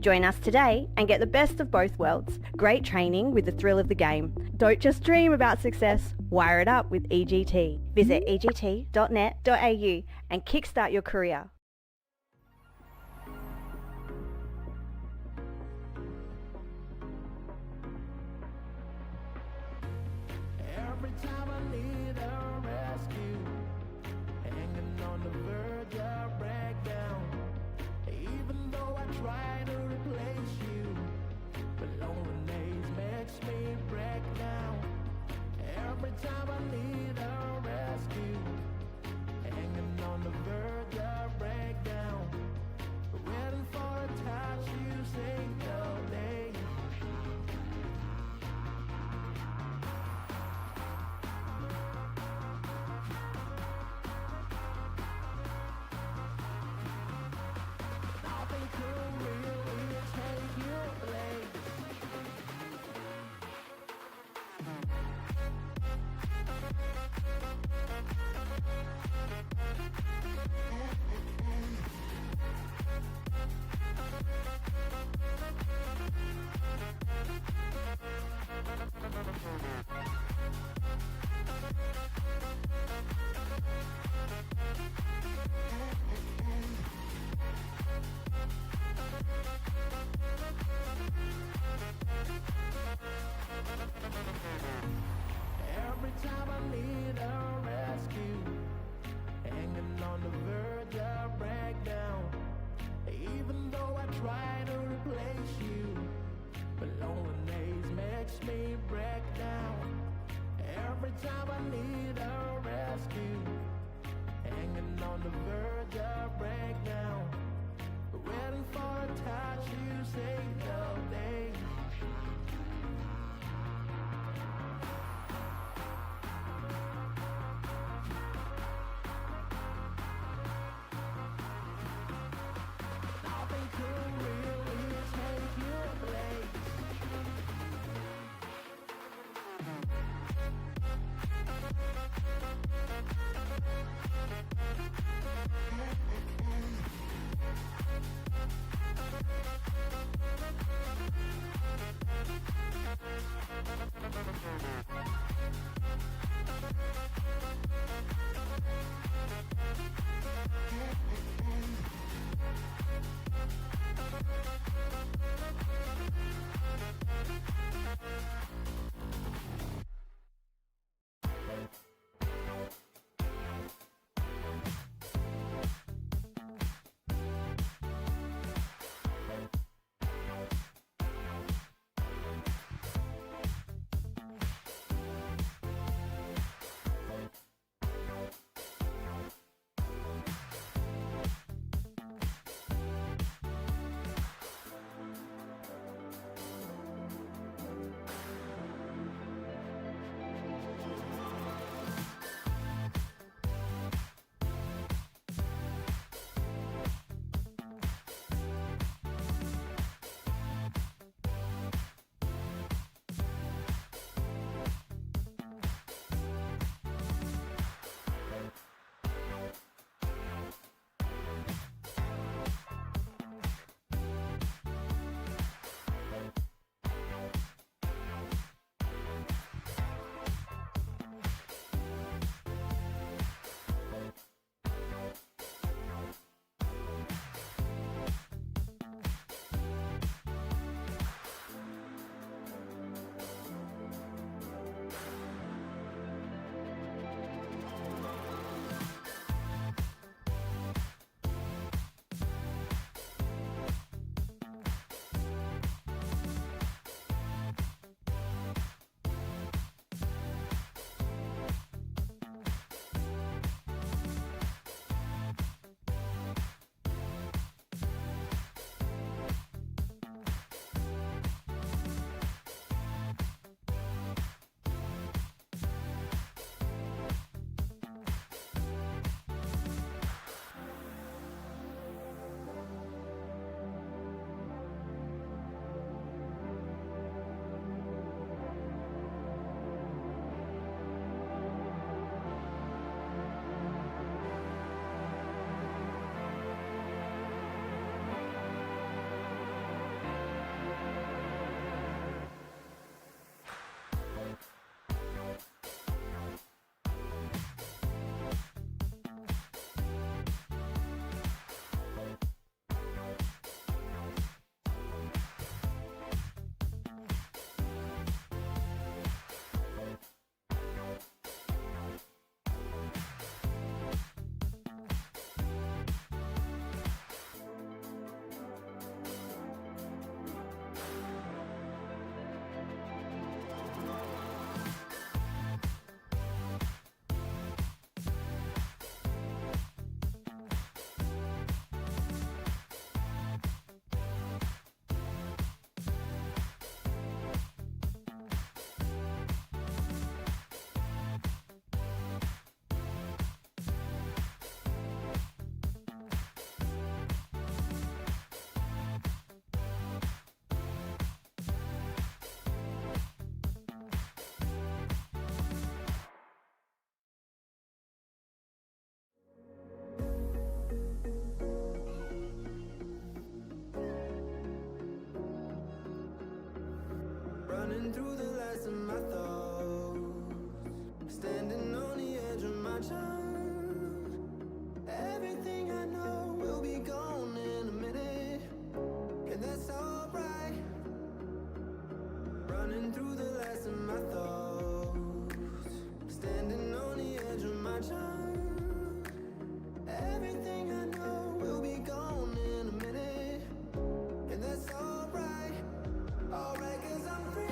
Join us today and get the best of both worlds. Great training with the thrill of the game. Don't just dream about success, wire it up with EGT. Visit egt.net.au and kickstart your career.
Every time I need a rescue, hanging on the verge of breakdown. Even though I try to replace you, but loneliness makes me break down. Every time I need a rescue, hanging on the verge of breakdown. Waiting for a touch, you say no day. Nothing could really take your place. Every time I need a rescue, hanging on the verge of breakdown. Even though I try to replace you, but loneliness makes me break down. through the last of my thoughts, standing on the edge of my time. Everything I know will be gone in a minute, and that's alright. Running through the last of my thoughts, standing on the edge of my time. Everything I know will be gone in a minute, and that's alright. Alright, 'cause I'm free,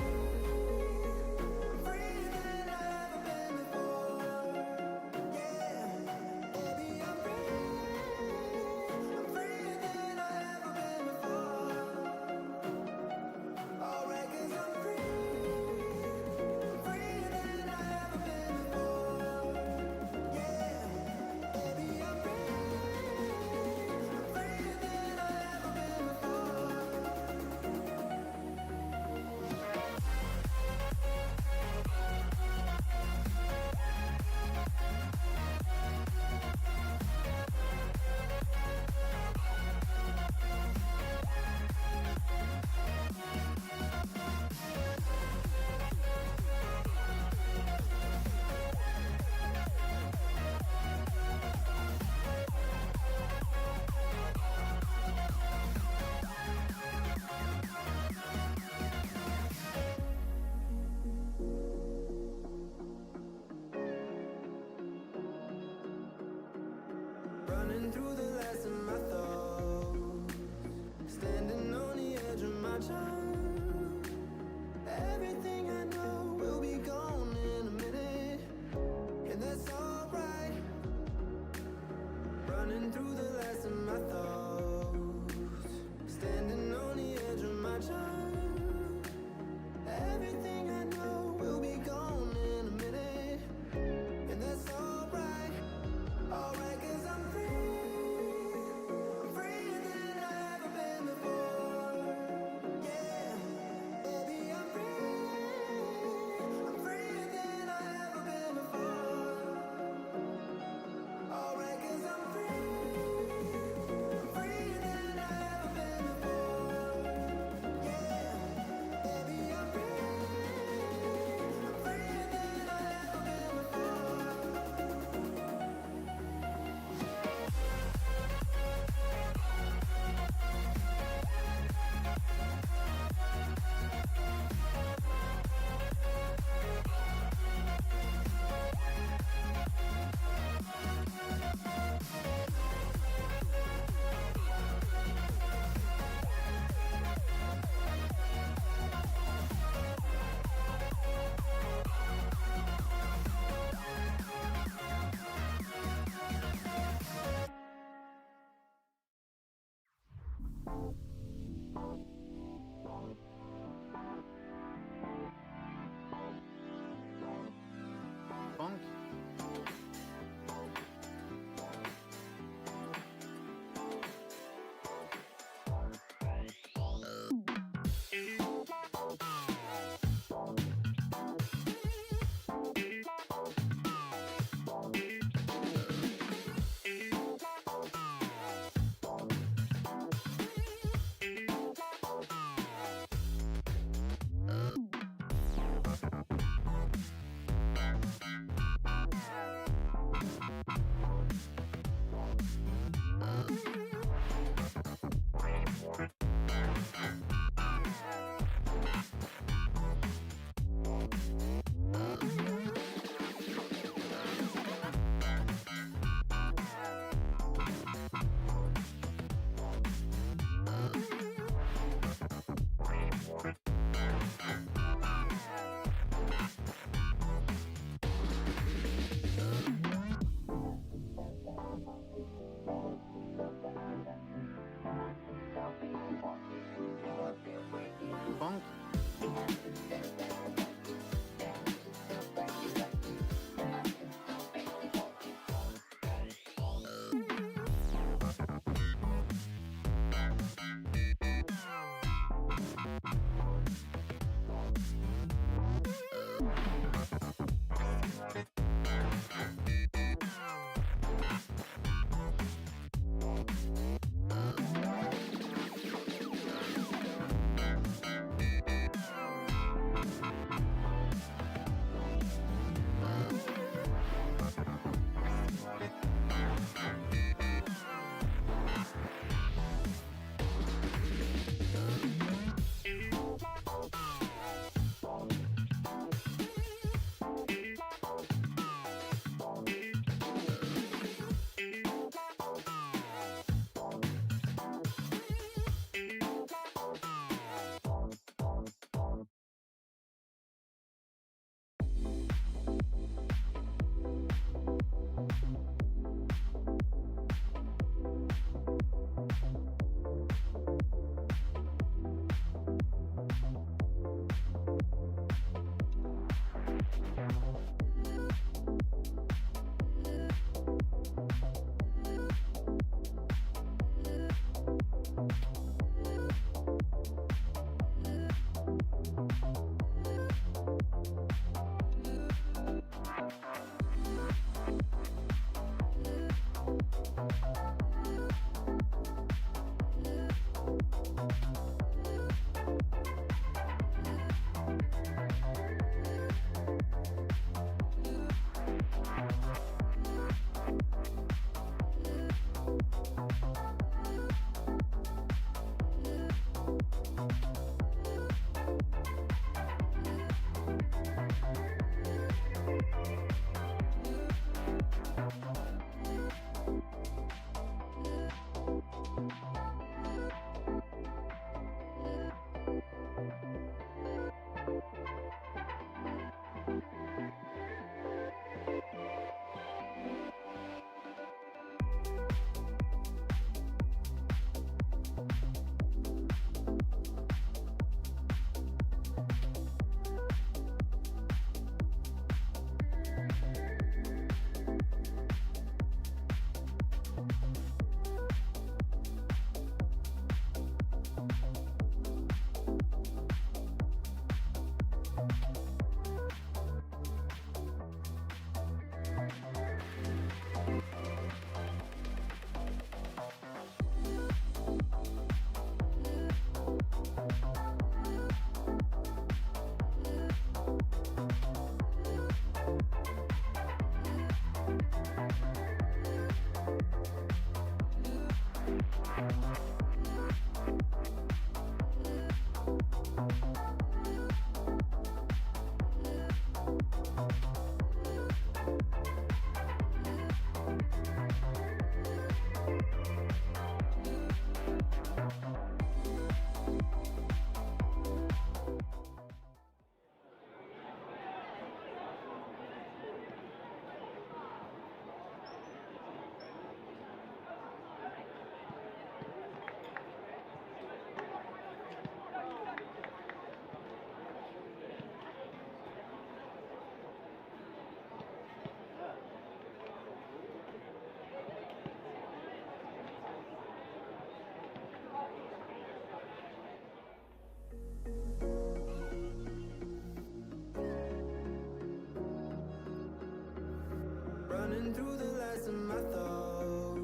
Running through the last of my thoughts,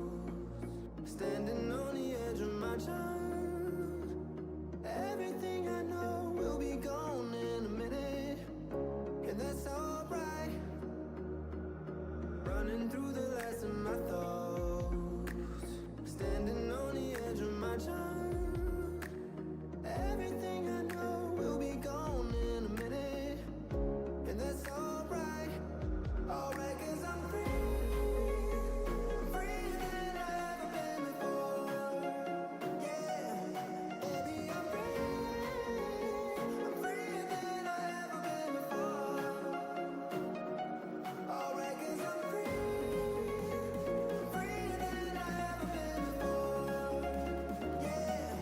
standing on the edge of my time. Everything I know will be gone in a minute, and that's alright. Running through the last of my thoughts, standing on the edge of my time. Everything I know will be gone in a minute, and that's alright. Alright, 'cause I'm freer than I've ever been before. Yeah, baby, I'm freer than I've ever been before. Alright, 'cause I'm freer than I've ever been before. Yeah,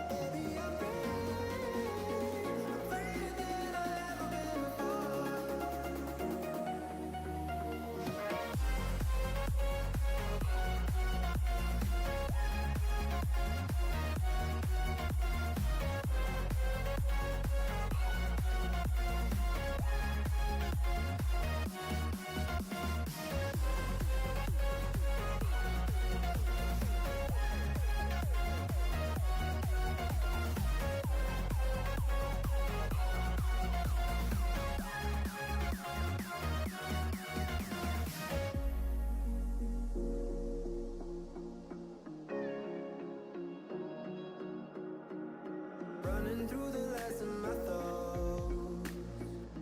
baby, I'm freer than I've ever been before. Running through the last of my thoughts,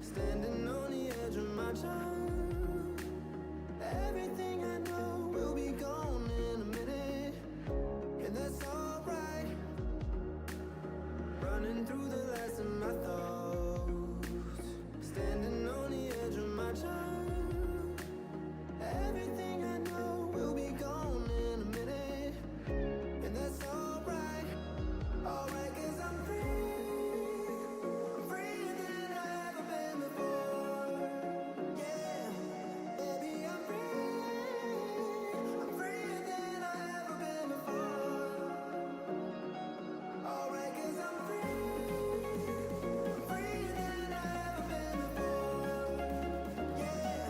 standing on the edge of my time. Everything I know will be gone in a minute, and that's alright. Running through the last of my thoughts, standing on the edge of my time. Everything I know will be gone in a minute, and that's alright. Alright, 'cause I'm freer than I've ever been before. Yeah, baby, I'm freer than I've ever been before. Alright, 'cause I'm freer than I've ever been before. Yeah,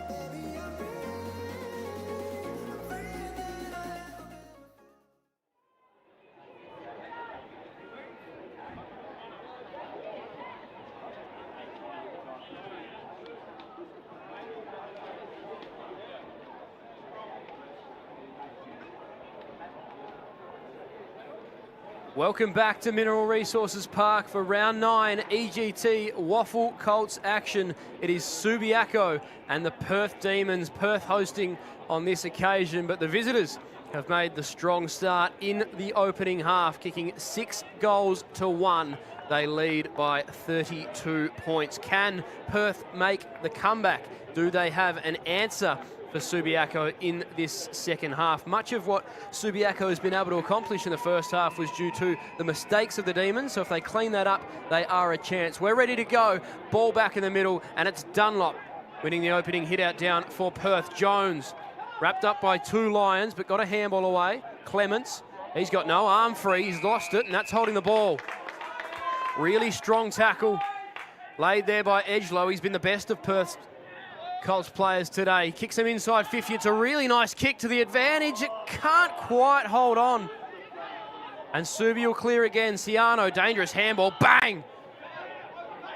baby, I'm freer than I've ever been before.
Welcome back to Mineral Resources Park for round 9 EGT WAFL Colts action. It is Subiaco and the Perth Demons, Perth hosting on this occasion, but the visitors have made the strong start in the opening half, kicking 6 goals to 1. They lead by 32 points. Can Perth make the comeback? Do they have an answer for Subiaco in this second half? Much of what Subiaco has been able to accomplish in the first half was due to the mistakes of the Demons, so if they clean that up, they are a chance. We're ready to go. Ball back in the middle, and it's Dunlop winning the opening hit out down for Perth. Jones, wrapped up by 2 Lions, but got a handball away. Clements, he's got no arm free, he's lost it, and that's holding the ball. Really strong tackle laid there by Edgelow. He's been the best of Perth's Colts players today. He kicks him inside 50. It's a really nice kick to the advantage. It can't quite hold on. And Subi will clear again. Ciano, dangerous handball. Bang!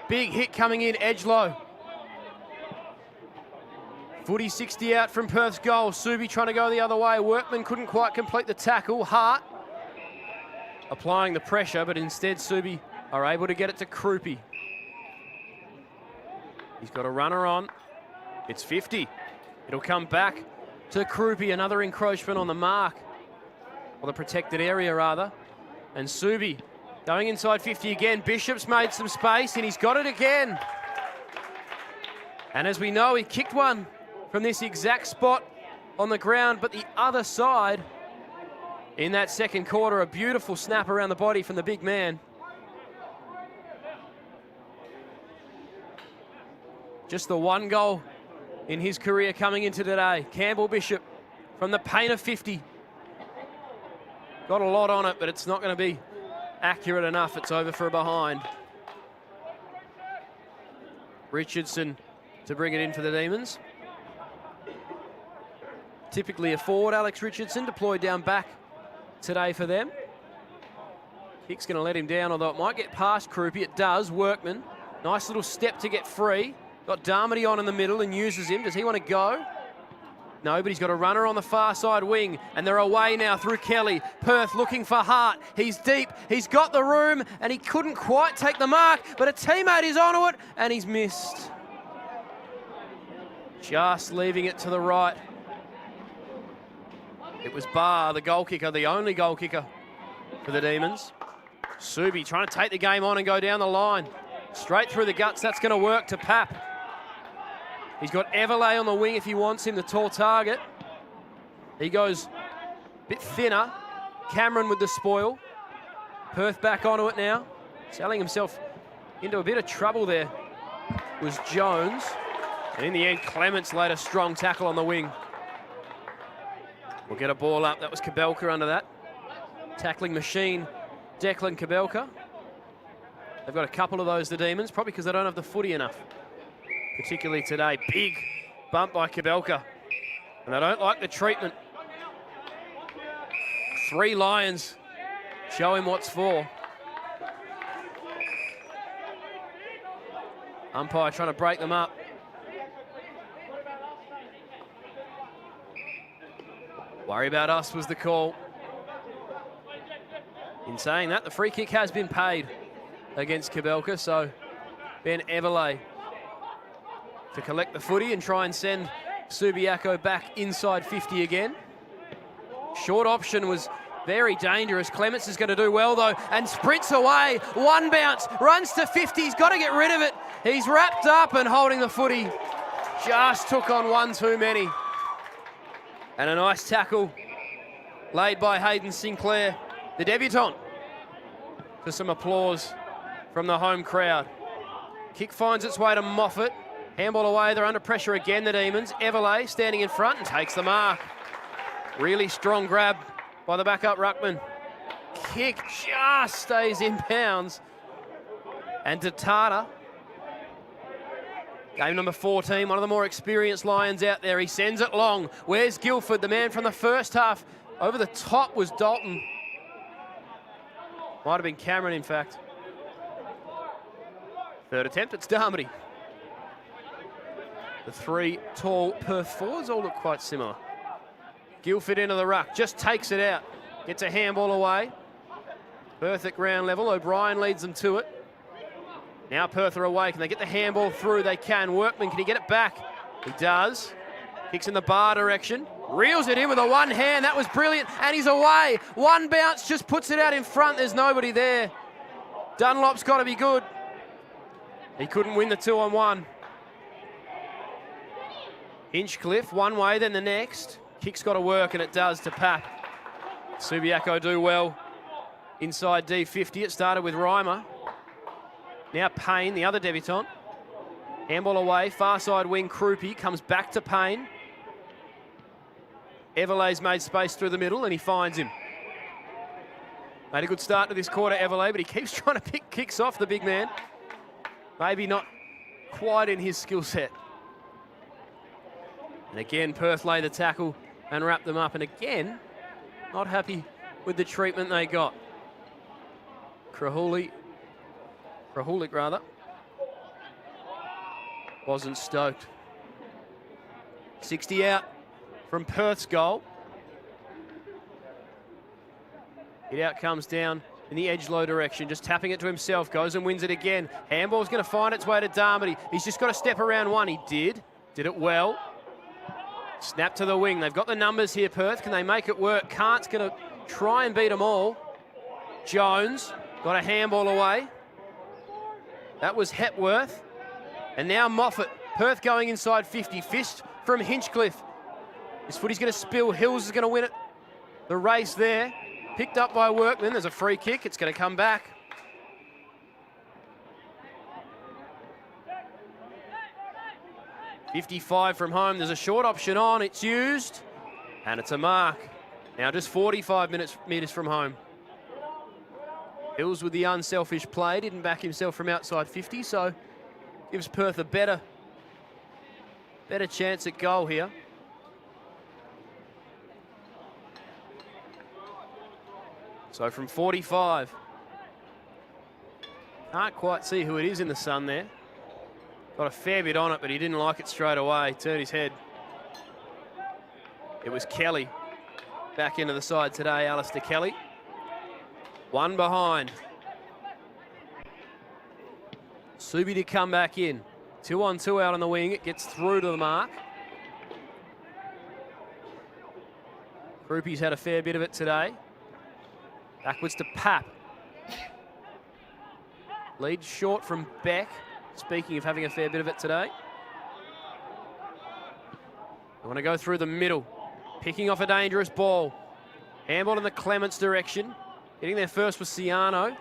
Big hit coming in, Edgelow. Footy 60 out from Perth's goal. Subi trying to go the other way. Workman couldn't quite complete the tackle. Hart applying the pressure, but instead Subi are able to get it to Krupi. He's got a runner on. It's 50. It'll come back to Krupi, another encroachment on the mark, or the protected area rather. And Subi going inside 50 again. Bishop's made some space and he's got it again. And as we know, he kicked one from this exact spot on the ground, but the other side in that second quarter. A beautiful snap around the body from the big man. Just the one goal in his career coming into today. Campbell Bishop from the paint of 50. Got a lot on it, but it's not going to be accurate enough. It's over for a behind. Richardson to bring it in for the Demons. Typically a forward, Alex Richardson, deployed down back today for them. Kick's going to let him down, although it might get past Krupi. It does. Workman. Nice little step to get free. Got Darmody on in the middle and uses him. Does he want to go? No, but he's got a runner on the far side wing, and they're away now through Kelly. Perth looking for Hart. He's deep. He's got the room, and he couldn't quite take the mark, but a teammate is onto it, and he's missed. Just leaving it to the right. It was Barr, the goal kicker, the only goal kicker for the Demons. Subi trying to take the game on and go down the line. Straight through the guts. That's going to work to Pap. He's got Everlay on the wing if he wants him, the tall target. He goes a bit thinner. Cameron with the spoil. Perth back onto it now. Selling himself into a bit of trouble there was Jones. And in the end, Clements laid a strong tackle on the wing. We'll get a ball up. That was Kabelka under that. Tackling machine, Declan Kabelka. They've got a couple of those, the Demons, probably because they don't have the footy enough. Particularly today. Big bump by Kabelka. And they don't like the treatment. 3 Lions. Show him what's for. Umpire trying to break them up. Worry about us was the call. In saying that, the free kick has been paid against Kabelka, so Ben Everlay to collect the footy and try and send Subiaco back inside 50 again. Short option was very dangerous. Clements is going to do well though and sprints away. One bounce, runs to 50. He's got to get rid of it. He's wrapped up and holding the footy. Just took on one too many. And a nice tackle laid by Hayden Sinclair, the debutant, for some applause from the home crowd. Kick finds its way to Moffat. Handball away, they're under pressure again, the Demons. Everlay standing in front and takes the mark. Really strong grab by the backup ruckman. Kick just stays in bounds. And Tatata, game number 14, one of the more experienced Lions out there. He sends it long. Where's Guildford, the man from the first half? Over the top was Dalton. Might have been Cameron, in fact. Third attempt, it's Darmody. The 3 tall Perth forwards all look quite similar. Guildford into the ruck, just takes it out. Gets a handball away. Perth at ground level, O'Brien leads them to it. Now Perth are away, can they get the handball through? They can. Workman, can he get it back? He does. Kicks in the bar direction. Reels it in with a one hand, that was brilliant, and he's away. One bounce, just puts it out in front, there's nobody there. Dunlop's got to be good. He couldn't win the 2-on-1. Hinchcliffe, one way, then the next. Kick's got to work, and it does to Pap. Subiaco do well inside D50. It started with Reimer. Now Payne, the other debutant. Handball away, far side wing, Krupi comes back to Payne. Everlay's made space through the middle, and he finds him. Made a good start to this quarter, Everlay, but he keeps trying to pick kicks off the big man. Maybe not quite in his skill set. And again, Perth lay the tackle and wrap them up. And again, not happy with the treatment they got. Krahulik wasn't stoked. 60 out from Perth's goal. It out comes down in the edge low direction, just tapping it to himself, goes and wins it again. Handball's going to find its way to Darmody. He's just got to step around one. He did. Did it well. Snap to the wing. They've got the numbers here, Perth. Can they make it work? Cart's going to try and beat them all. Jones got a handball away. That was Hepworth. And now Moffat. Perth going inside 50. Fist from Hinchcliffe. This footy's going to spill. Hills is going to win it. The race there. Picked up by Workman. There's a free kick. It's going to come back. .55 from home. There's a short option on. It's used. And it's a mark. Now just 45 metres from home. Hills with the unselfish play. Didn't back himself from outside 50, so gives Perth a better chance at goal here. So from 45. Can't quite see who it is in the sun there. Got a fair bit on it, but he didn't like it straight away. Turned his head. It was Kelly. Back into the side today, Alistair Kelly. One behind. Subi to come back in. 2-on-2 out on the wing. It gets through to the mark. Krupi's had a fair bit of it today. Backwards to Pap. Lead short from Beck. Speaking of having a fair bit of it today. They want to go through the middle. Picking off a dangerous ball. Handball in the Clements direction. Getting there first was Ciano.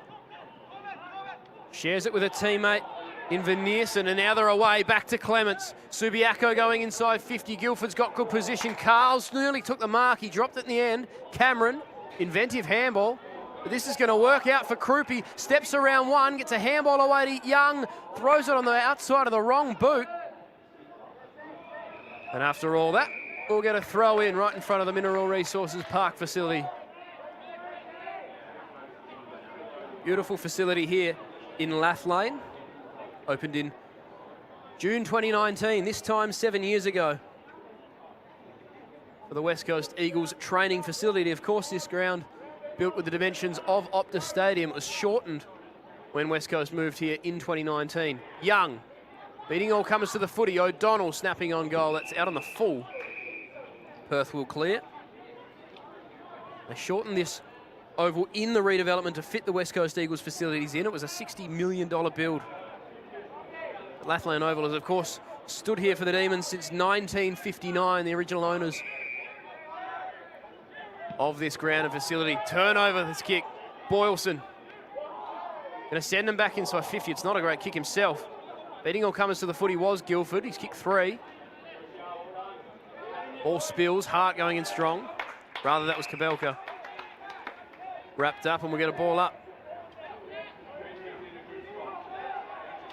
Shares it with a teammate in Veneerson, and now they're away. Back to Clements. Subiaco going inside 50. Guildford's got good position. Carl's nearly took the mark. He dropped it in the end. Cameron, inventive handball. But this is going to work out for Krupi. Steps around one, gets a handball away to Young. Throws it on the outside of the wrong boot. And after all that, we'll get a throw in right in front of the Mineral Resources Park facility. Beautiful facility here in Lath Lane. Opened in June 2019, this time 7 years ago. For the West Coast Eagles training facility. Of course, this ground built with the dimensions of Optus Stadium. It was shortened when West Coast moved here in 2019. Young, beating all comers to the footy. O'Donnell snapping on goal. That's out on the full. Perth will clear. They shortened this oval in the redevelopment to fit the West Coast Eagles facilities in. It was a $60 million build. Lathlane Oval has, of course, stood here for the Demons since 1959, the original owners of this ground and facility. Turnover, this kick. Boylson. Going to send them back inside 50. It's not a great kick himself. Beating all comers to the footy was Guildford. He's kicked 3. Ball spills. Hart going in strong. Rather, that was Kabelka. Wrapped up, and we'll get a ball up.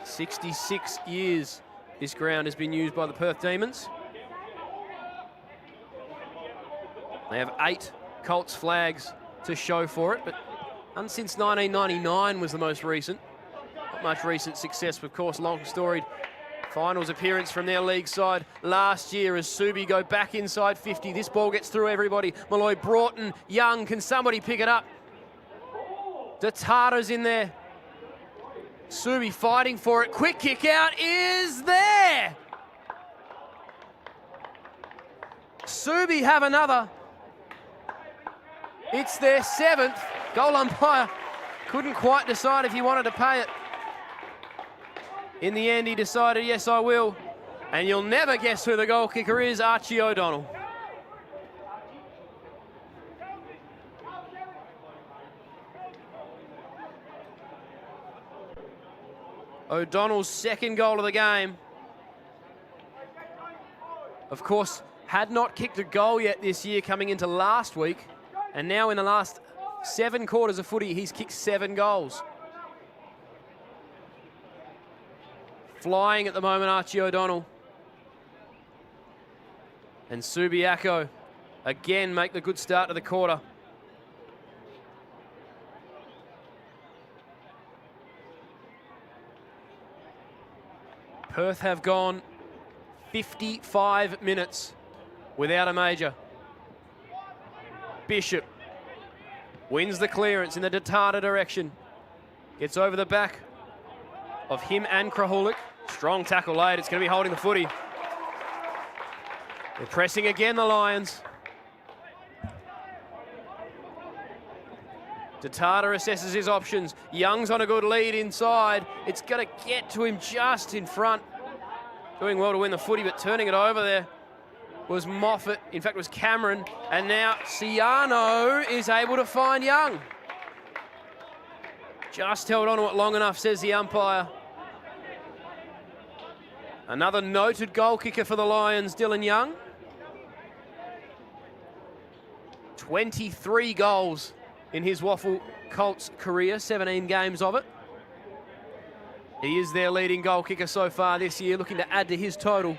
66 years this ground has been used by the Perth Demons. They have 8 Colts flags to show for it, but since 1999 was the most recent. Not much recent success, of course, long storied finals appearance from their league side last year as Subi go back inside 50. This ball gets through everybody. Malloy, Broughton, Young, can somebody pick it up? Datata's in there. Subi fighting for it. Quick kick out is there. Subi have another. It's their 7th. Goal umpire couldn't quite decide if he wanted to pay it. In the end, he decided, yes, I will. And you'll never guess who the goal kicker is, Archie O'Donnell. O'Donnell's 2nd goal of the game. Of course, had not kicked a goal yet this year coming into last week. And now in the last 7 quarters of footy, he's kicked 7 goals. Flying at the moment, Archie O'Donnell. And Subiaco again make the good start to the quarter. Perth have gone 55 minutes without a major. Bishop wins the clearance in the Datata direction. Gets over the back of him and Krahulik. Strong tackle late. It's going to be holding the footy. They're pressing again, the Lions. Tatata assesses his options. Young's on a good lead inside. It's going to get to him just in front. Doing well to win the footy, but turning it over there was Moffat. In fact, it was Cameron. And now Ciano is able to find Young. Just held on to it long enough, says the umpire. Another noted goal kicker for the Lions, Dylan Young. 23 goals in his WAFL Colts career, 17 games of it. He is their leading goal kicker so far this year, looking to add to his total.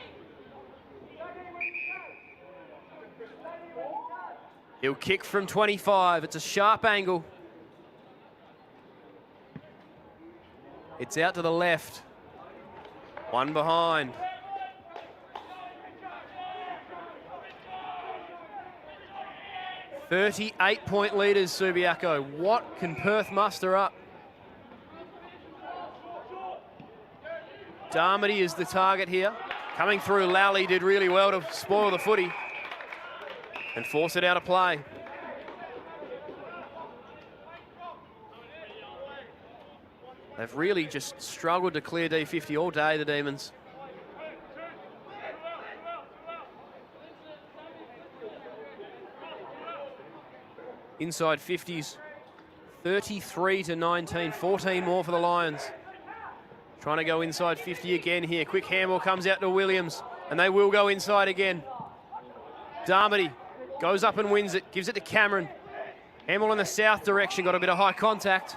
He'll kick from 25. It's a sharp angle. It's out to the left. One behind. .38 leaders, Subiaco. What can Perth muster up? Darmody is the target here. Coming through, Lally did really well to spoil the footy and force it out of play. They've really just struggled to clear D50 all day, the Demons. Inside 50s, 33-19, 14 more for the Lions. Trying to go inside 50 again here. Quick handball comes out to Williams, and they will go inside again. Darmody goes up and wins it, gives it to Cameron. Handball in the south direction, got a bit of high contact.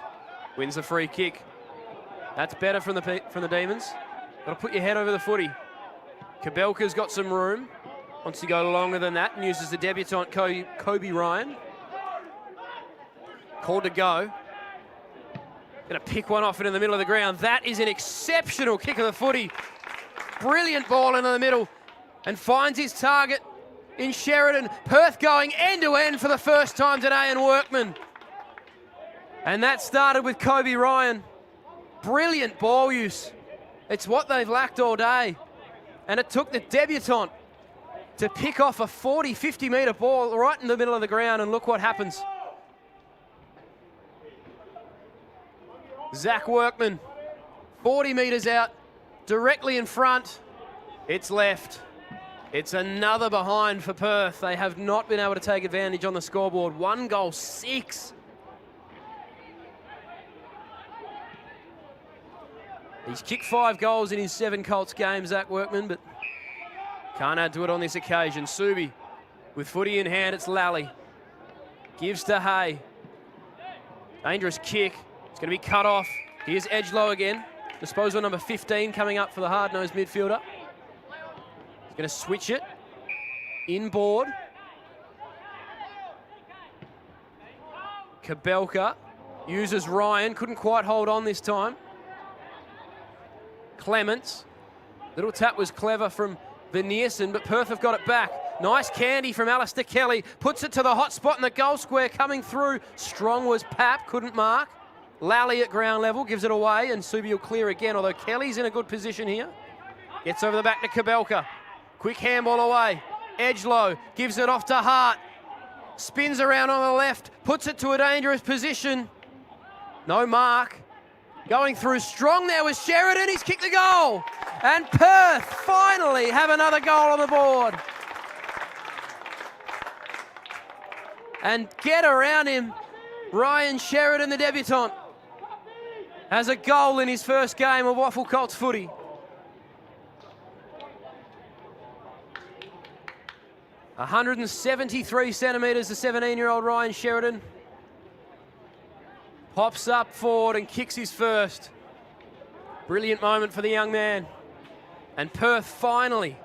Wins the free kick. That's better from the Demons. Got to put your head over the footy. Kabelka's got some room. Wants to go longer than that and uses the debutant Kobe Ryan. Called to go. Going to pick one off it in the middle of the ground. That is an exceptional kick of the footy. Brilliant ball into the middle and finds his target in Sheridan. Perth going end-to-end for the first time today in Workman. And that started with Kobe Ryan. Brilliant ball use. It's what they've lacked all day. And it took the debutant to pick off a 40, 50-metre ball right in the middle of the ground, and look what happens. Zach Workman, 40 metres out, directly in front. It's left. It's another behind for Perth. They have not been able to take advantage on the scoreboard. 1 goal, 6. He's kicked 5 goals in his 7 Colts games, Zach Workman, but can't add to it on this occasion. Subi with footy in hand, it's Lally. Gives to Hay. Dangerous kick. It's going to be cut off. Here's Edgelow again. Disposal number 15 coming up for the hard-nosed midfielder. He's going to switch it. Inboard. Kabelka uses Ryan. Couldn't quite hold on this time. Clements. Little tap was clever from Veneerson, but Perth have got it back. Nice candy from Alistair Kelly. Puts it to the hot spot in the goal square. Coming through. Strong was Pap. Couldn't mark. Lally at ground level gives it away, and Subi will clear again, although Kelly's in a good position here. Gets over the back to Kabelka. Quick handball away. Edgelow gives it off to Hart. Spins around on the left. Puts it to a dangerous position. No mark. Going through strong there was Sheridan. He's kicked the goal. And Perth finally have another goal on the board. And get around him. Ryan Sheridan, the debutant, has a goal in his first game of WAFL Colts footy. – 173 centimetres, the 17-year-old Ryan Sheridan. Pops up forward and kicks his first. Brilliant moment for the young man. And Perth finally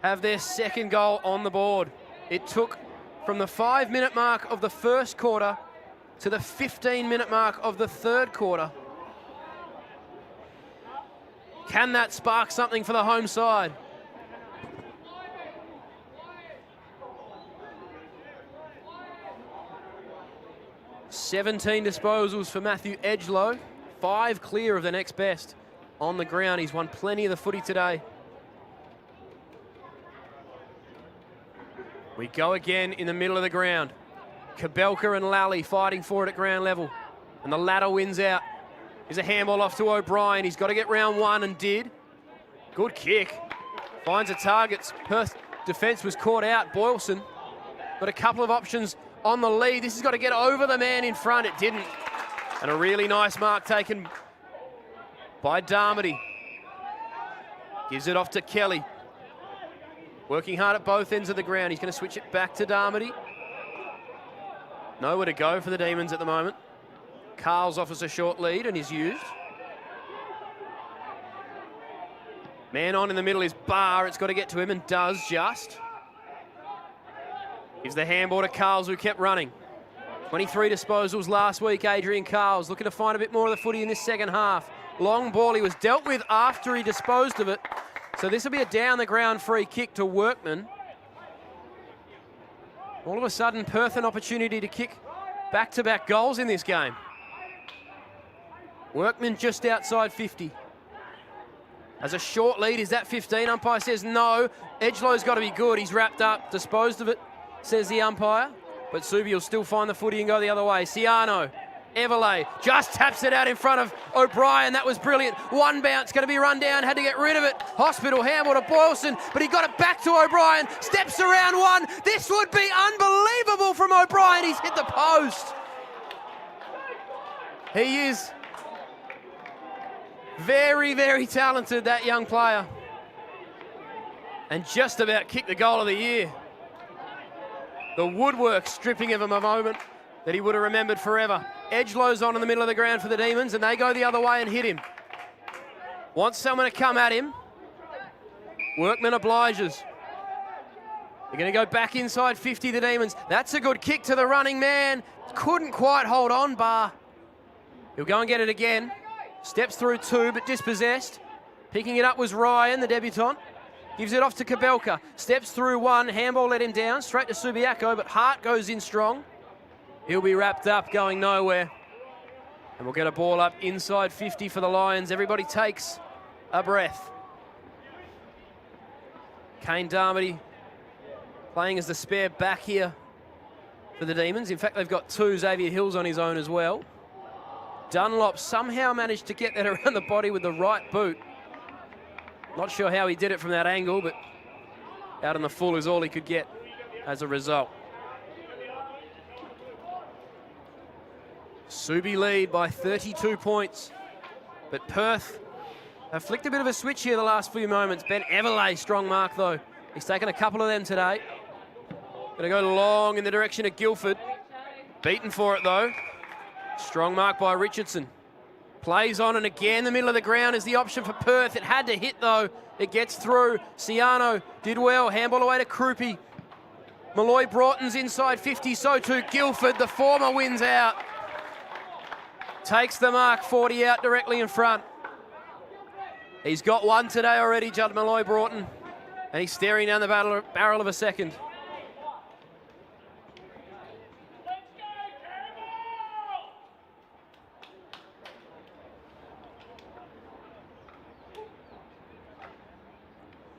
have their second goal on the board. It took from the 5-minute mark of the first quarter to the 15-minute mark of the third quarter. Can that spark something for the home side? "17 disposals for Matthew Edgelow, 5 clear of the next best on the ground. He's won plenty of the footy today. We go again in the middle of the ground. Kabelka and Lally fighting for it at ground level. And the ladder wins out. Here's a handball off to O'Brien. He's got to get round one and did. Good kick. Finds a target. Perth defence was caught out. Boylston got a couple of options on the lead. This has got to get over the man in front. It didn't. And a really nice mark taken by Darmody. Gives it off to Kelly. Working hard at both ends of the ground. He's going to switch it back to Darmody. Nowhere to go for the Demons at the moment. Carl's offers a short lead and is used. Man on in the middle is Barr. It's got to get to him and does just. Gives the handball to Carls, who kept running. 23 disposals last week, Adrian Carls, looking to find a bit more of the footy in this second half. Long ball, he was dealt with after he disposed of it. So this will be a down-the-ground free kick to Workman. All of a sudden, Perth an opportunity to kick back-to-back goals in this game. Workman just outside 50. As a short lead, is that 15? Umpire says no. Edgelow's got to be good. He's wrapped up, disposed of it, says the umpire. But Subi will still find the footy and go the other way. Ciano, Everlay, just taps it out in front of O'Brien. That was brilliant. One bounce, going to be run down, had to get rid of it. Hospital, handball to Boylston, but he got it back to O'Brien. Steps around one. This would be unbelievable from O'Brien. He's hit the post. He is very, very talented, that young player. And just about kicked the goal of the year. The woodwork stripping of him a moment that he would have remembered forever. Edgelow's on in the middle of the ground for the Demons, and they go the other way and hit him. Wants someone to come at him. Workman obliges. They're going to go back inside 50, the Demons. That's a good kick to the running man. Couldn't quite hold on, Barr. He'll go and get it again. Steps through two, but dispossessed. Picking it up was Ryan, the debutant. Gives it off to Kabelka. Steps through one. Handball let him down. Straight to Subiaco, but Hart goes in strong. He'll be wrapped up, going nowhere. And we'll get a ball up inside 50 for the Lions. Everybody takes a breath. Kane Darmody playing as the spare back here for the Demons. In fact, they've got two. Xavier Hill's on his own as well. Dunlop somehow managed to get that around the body with the right boot. Not sure how he did it from that angle, but out in the full is all he could get as a result. Subi lead by 32 points, but Perth have flicked a bit of a switch here the last few moments. Ben Everlay, strong mark though. He's taken a couple of them today. Gonna go long in the direction of Guildford. Beaten for it though. Strong mark by Richardson. Plays on, and again the middle of the ground is the option for Perth. It had to hit though. It gets through. Ciano did well. Handball away to Krupi. Malloy Broughton's inside 50, so too Guildford. The former wins out. Takes the mark, 40 out directly in front. He's got one today already, Judd Malloy Broughton. And he's staring down the barrel of a second.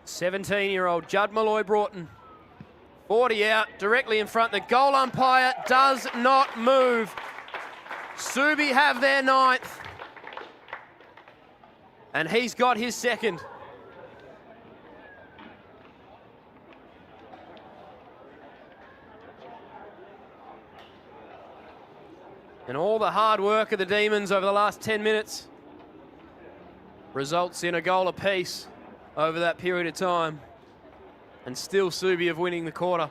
'17-year-old Judd Malloy Broughton. 40 out, directly in front. The goal umpire does not move. Subi have their ninth. And he's got his second. And all the hard work of the Demons over the last 10 minutes results in a goal apiece over that period of time. And still Subi of winning the quarter.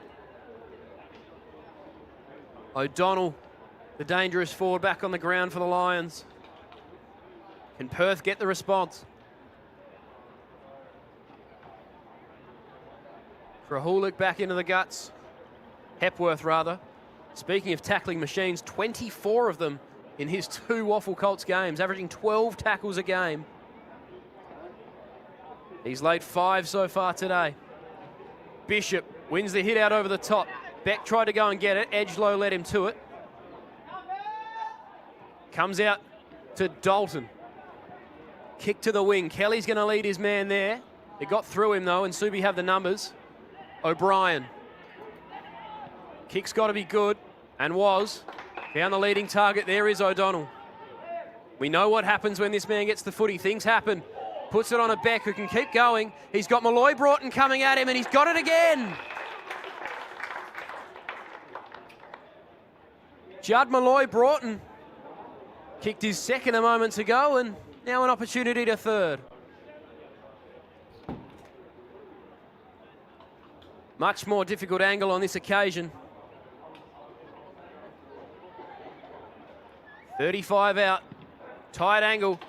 O'Donnell, the dangerous forward, back on the ground for the Lions. Can Perth get the response? Krahulik back into the guts. Hepworth, rather. Speaking of tackling machines, 24 of them in his two WAFL Colts games, averaging 12 tackles a game. He's laid 5 so far today. Bishop wins the hit out over the top. Beck tried to go and get it. Edgelow led him to it. Comes out to Dalton. Kick to the wing. Kelly's going to lead his man there. It got through him though, and Subi have the numbers. O'Brien. Kick's got to be good, and was. Found the leading target. There is O'Donnell. We know what happens when this man gets the footy. Things happen. Puts it on a Beck who can keep going. He's got Malloy Broughton coming at him, and he's got it again. Judd Malloy Broughton kicked his second a moment ago, and now an opportunity to third. Much more difficult angle on this occasion. 35 out, tight angle.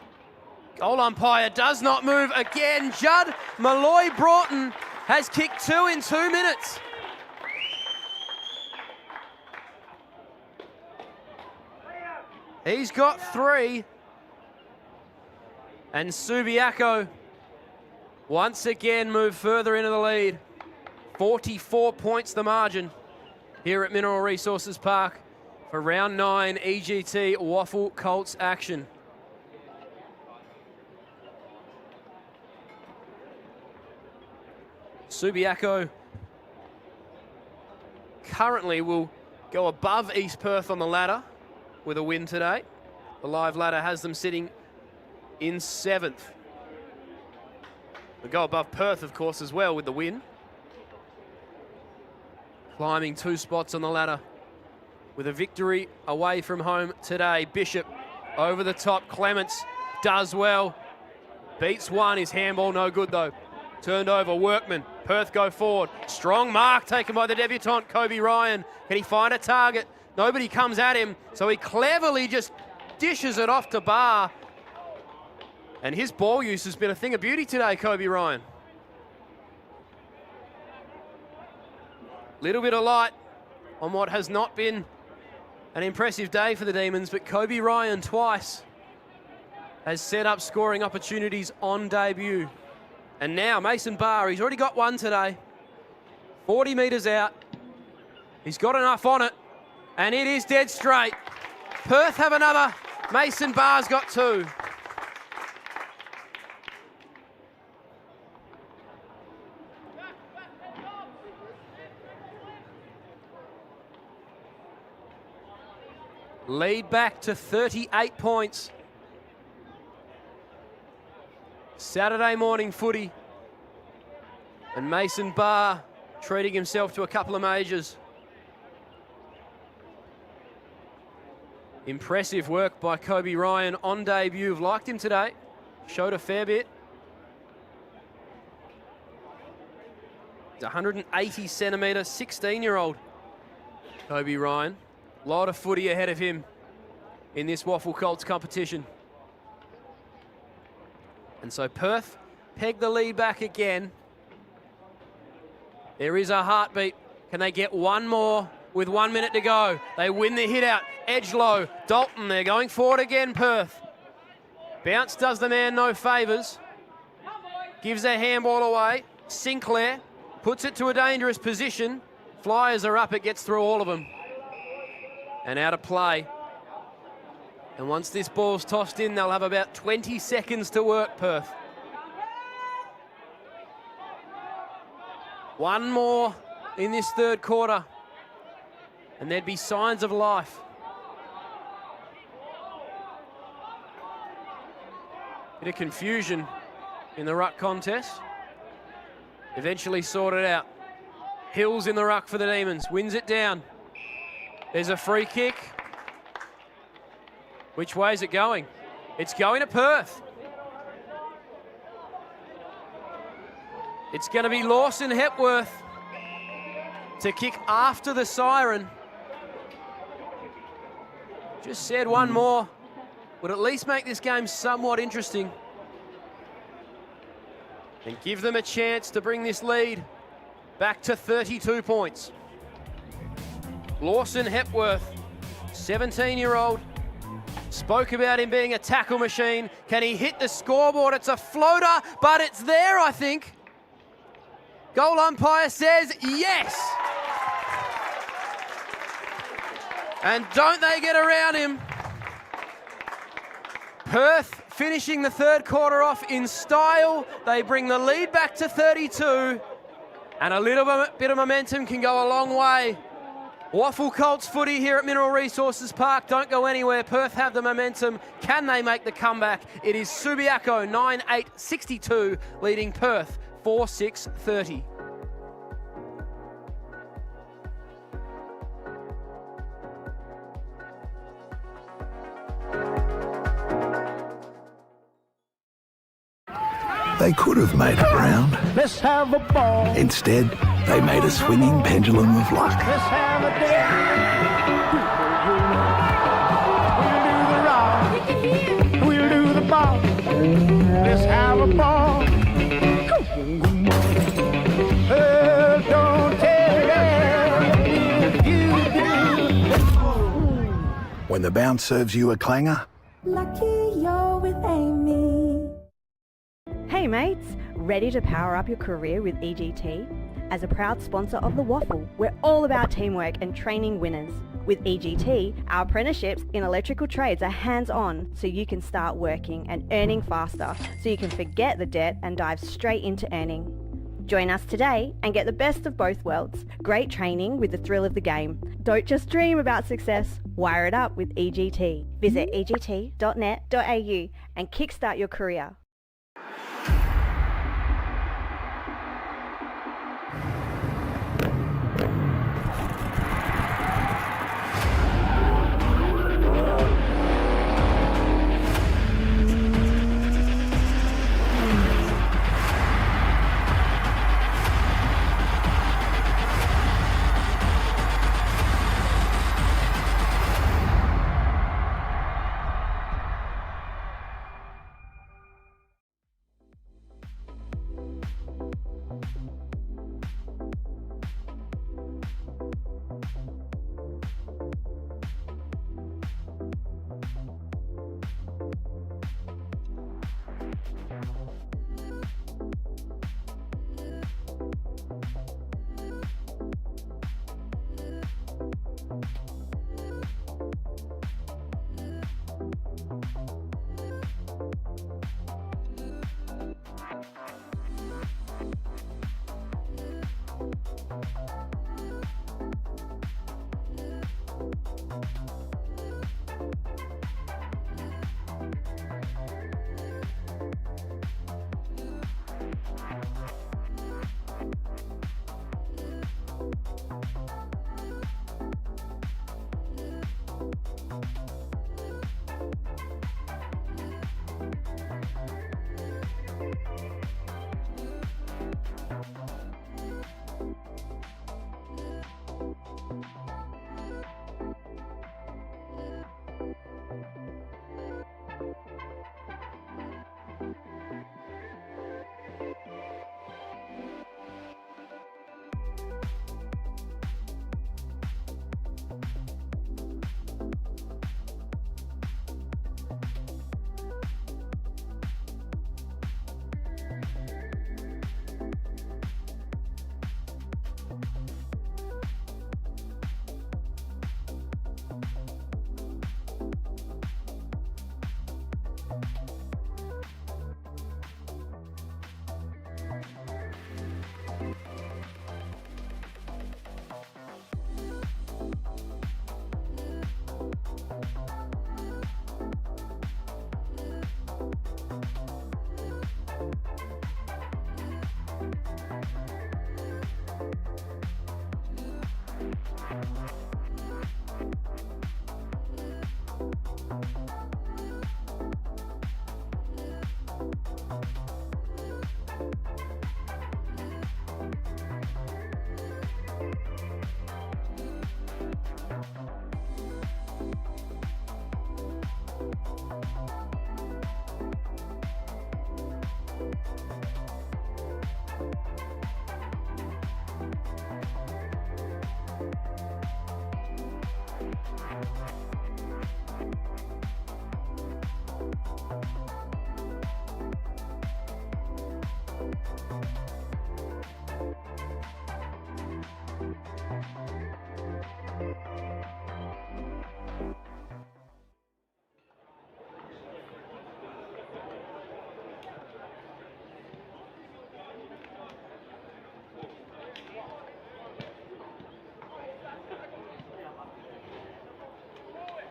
Goal umpire does not move again. Judd Malloy Broughton has kicked 2 in 2 minutes. He's got 3. And Subiaco once again moved further into the lead. 44 points the margin here at Mineral Resources Park for round 9 EGT WAFL Colts action. Subiaco currently will go above East Perth on the ladder with a win today. The live ladder has them sitting in 7th. They'll go above Perth, of course, as well with the win. Climbing 2 spots on the ladder with a victory away from home today. Bishop over the top. Clements does well. Beats one. His handball no good though. Turned over. Workman. Perth go forward. Strong mark taken by the debutant Kobe Ryan. Can he find a target? Nobody comes at him, so he cleverly just dishes it off to Barr. And his ball use has been a thing of beauty today, Kobe Ryan. Little bit of light on what has not been an impressive day for the Demons, but Kobe Ryan twice has set up scoring opportunities on debut. And now Mason Barr, he's already got one today. 40 metres out. He's got enough on it, and it is dead straight. Perth have another. Mason Barr's got 2. Lead back to 38 points. Saturday morning footy. And Mason Barr treating himself to a couple of majors. Impressive work by Kobe Ryan on debut. I've liked him today. Showed a fair bit. He's 180 centimetre, 16-year-old Kobe Ryan. A lot of footy ahead of him in this WAFL Colts competition. And so Perth peg the lead back again. There is a heartbeat. Can they get one more with 1 minute to go? They win the hit out. Edge low. Dalton, they're going forward again, Perth. Bounce does the man no favours. Gives a handball away. Sinclair puts it to a dangerous position. Flyers are up. It gets through all of them. And out of play. And once this ball's tossed in, they'll have about 20 seconds to work, Perth. One more in this third quarter, and there'd be signs of life. Bit of confusion in the ruck contest. Eventually sorted out. Hills in the ruck for the Demons, wins it down. There's a free kick. Which way is it going? It's going to Perth. It's going to be Lawson Hepworth to kick after the siren. Just said one more would at least make this game somewhat interesting and give them a chance to bring this lead back to 32 points. Lawson Hepworth, 17-year-old, spoke about him being a tackle machine. Can he hit the scoreboard? It's a floater, but it's there, I think. Goal umpire says yes. And don't they get around him. Perth finishing the third quarter off in style. They bring the lead back to 32. And a little bit of momentum can go a long way WAFL Colts footy here at Mineral Resources Park. Don't go anywhere. Perth have the momentum. Can they make the comeback? It is Subiaco 9-8-62 leading Perth 4-6-30.
They could have made it round.
Let's have a ball.
Instead, they made a swinging pendulum of luck.
Let's have a day. We'll do the rock. We'll do the ball. Let's have a ball. Don't tell if you do.
When the bounce serves you a clanger,
Lucky you're with Amy.
Hey mates, ready to power up your career with EGT? As a proud sponsor of the WAFL, we're all about teamwork and training winners. With EGT, our apprenticeships in electrical trades are hands-on, so you can start working and earning faster, so you can forget the debt and dive straight into earning. Join us today and get the best of both worlds. Great training with the thrill of the game. Don't just dream about success, wire it up with EGT. Visit egt.net.au and kickstart your career.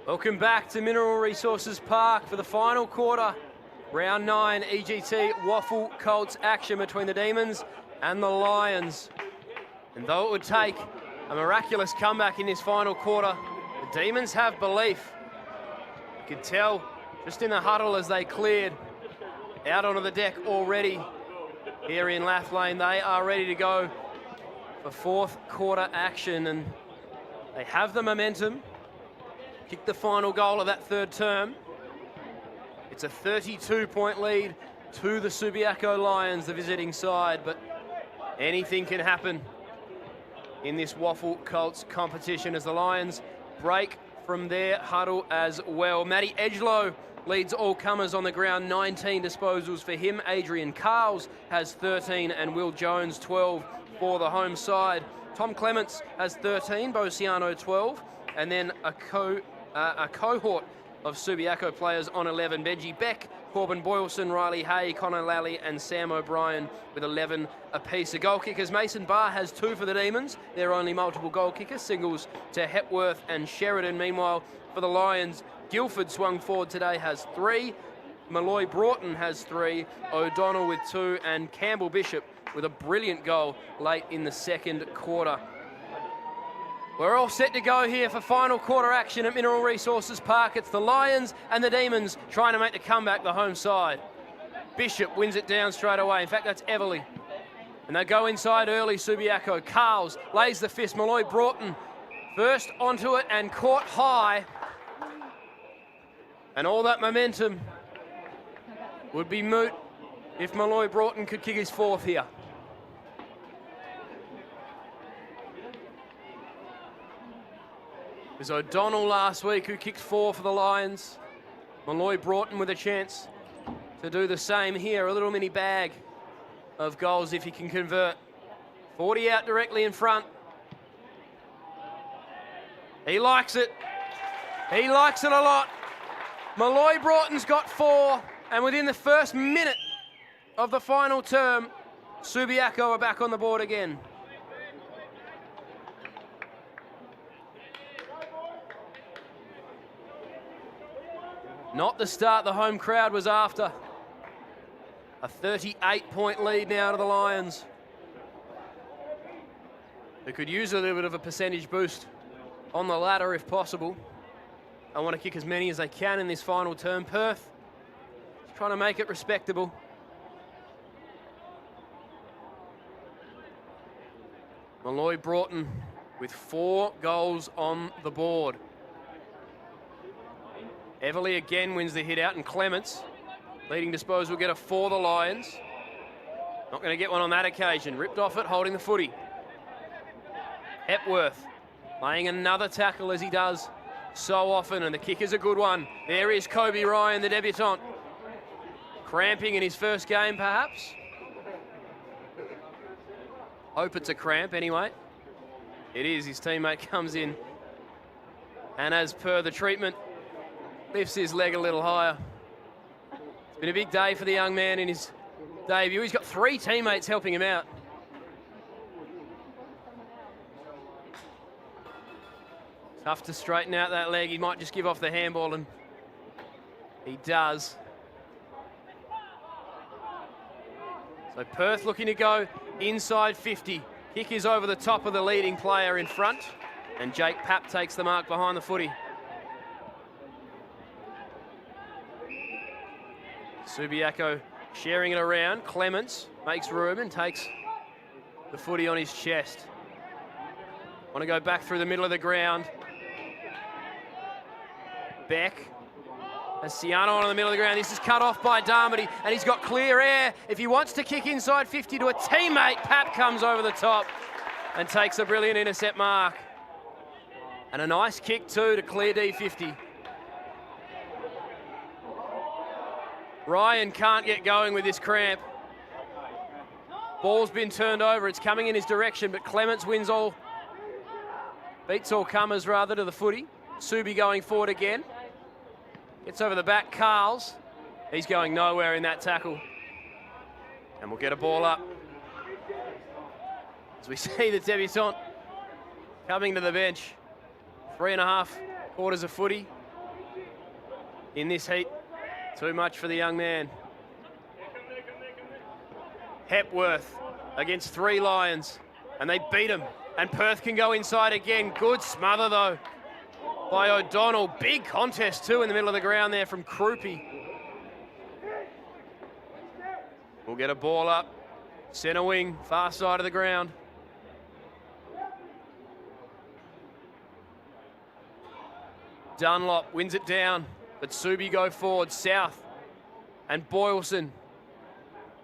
Welcome back to Mineral Resources Park for the final quarter. Round 9 EGT WAFL Colts action between the Demons and the Lions. And though it would take a miraculous comeback in this final quarter, the Demons have belief. You could tell just in the huddle as they cleared out onto the deck already here in Lath Lane. They are ready to go for fourth quarter action, and they have the momentum. Kick the final goal of that third term. It's a 32-point lead to the Subiaco Lions, the visiting side, but anything can happen in this WAFL Colts competition as the Lions break from their huddle as well. Matty Edgelow leads all comers on the ground, 19 disposals for him. Adrian Carls has 13 and Will Jones 12 for the home side. Tom Clements has 13, Bociano 12, and then a cohort of Subiaco players on 11. Benji Beck, Corbin Boylson, Riley Hay, Connor Lally and Sam O'Brien with 11 apiece. The goal kickers, Mason Barr has 2 for the Demons. They're only multiple goal kickers, singles to Hepworth and Sheridan. Meanwhile, for the Lions, Guildford swung forward today, has 3. Malloy Broughton has 3. O'Donnell with 2. And Campbell Bishop with a brilliant goal late in the second quarter. We're all set to go here for final quarter action at Mineral Resources Park. It's the Lions and the Demons trying to make the comeback, the home side. Bishop wins it down straight away. In fact, that's Everly. And they go inside early, Subiaco. Carls lays the fist. Malloy Broughton first onto it and caught high. And all that momentum would be moot if Malloy Broughton could kick his 4th here. It was O'Donnell last week who kicked 4 for the Lions. Malloy Broughton with a chance to do the same here. A little mini bag of goals if he can convert. 40 out directly in front. He likes it. He likes it a lot. Malloy Broughton's got 4, and within the first minute of the final term, Subiaco are back on the board again. Not the start the home crowd was after. A 38-point lead now to the Lions. They could use a little bit of a percentage boost on the ladder if possible. I want to kick as many as they can in this final term. Perth is trying to make it respectable. Malloy Broughton with 4 goals on the board. Everly again wins the hit out, and Clements, leading disposal, will get a 4 the Lions. Not going to get one on that occasion. Ripped off it, holding the footy. Hepworth laying another tackle as he does so often, and the kick is a good one. There is Kobe Ryan, the debutant. Cramping in his first game, perhaps. Hope it's a cramp anyway. It is. His teammate comes in, and as per the treatment, lifts his leg a little higher. It's been a big day for the young man in his debut. He's got 3 teammates helping him out. Tough to straighten out that leg. He might just give off the handball, and he does. So Perth looking to go inside 50. Kick is over the top of the leading player in front, and Jake Papp takes the mark behind the footy. Subiaco sharing it around. Clements makes room and takes the footy on his chest. Want to go back through the middle of the ground. Beck has Ciano on the middle of the ground. This is cut off by Darmody, and he's got clear air. If he wants to kick inside 50 to a teammate, Papp comes over the top and takes a brilliant intercept mark. And a nice kick too to clear D50. Ryan can't get going with this cramp. Ball's been turned over. It's coming in his direction, but Clements wins all. Beats all comers, rather, to the footy. Subi going forward again. Gets over the back, Carls. He's going nowhere in that tackle. And we'll get a ball up. As we see the debutant coming to the bench. 3.5 quarters of footy. in this heat. Too much for the young man. Hepworth against 3 Lions, and they beat him. And Perth can go inside again. Good smother, though, by O'Donnell. Big contest, too, in the middle of the ground there from Krupe. We'll get a ball up. Centre wing, far side of the ground. Dunlop wins it down, but Subi go forward, south. And Boylston.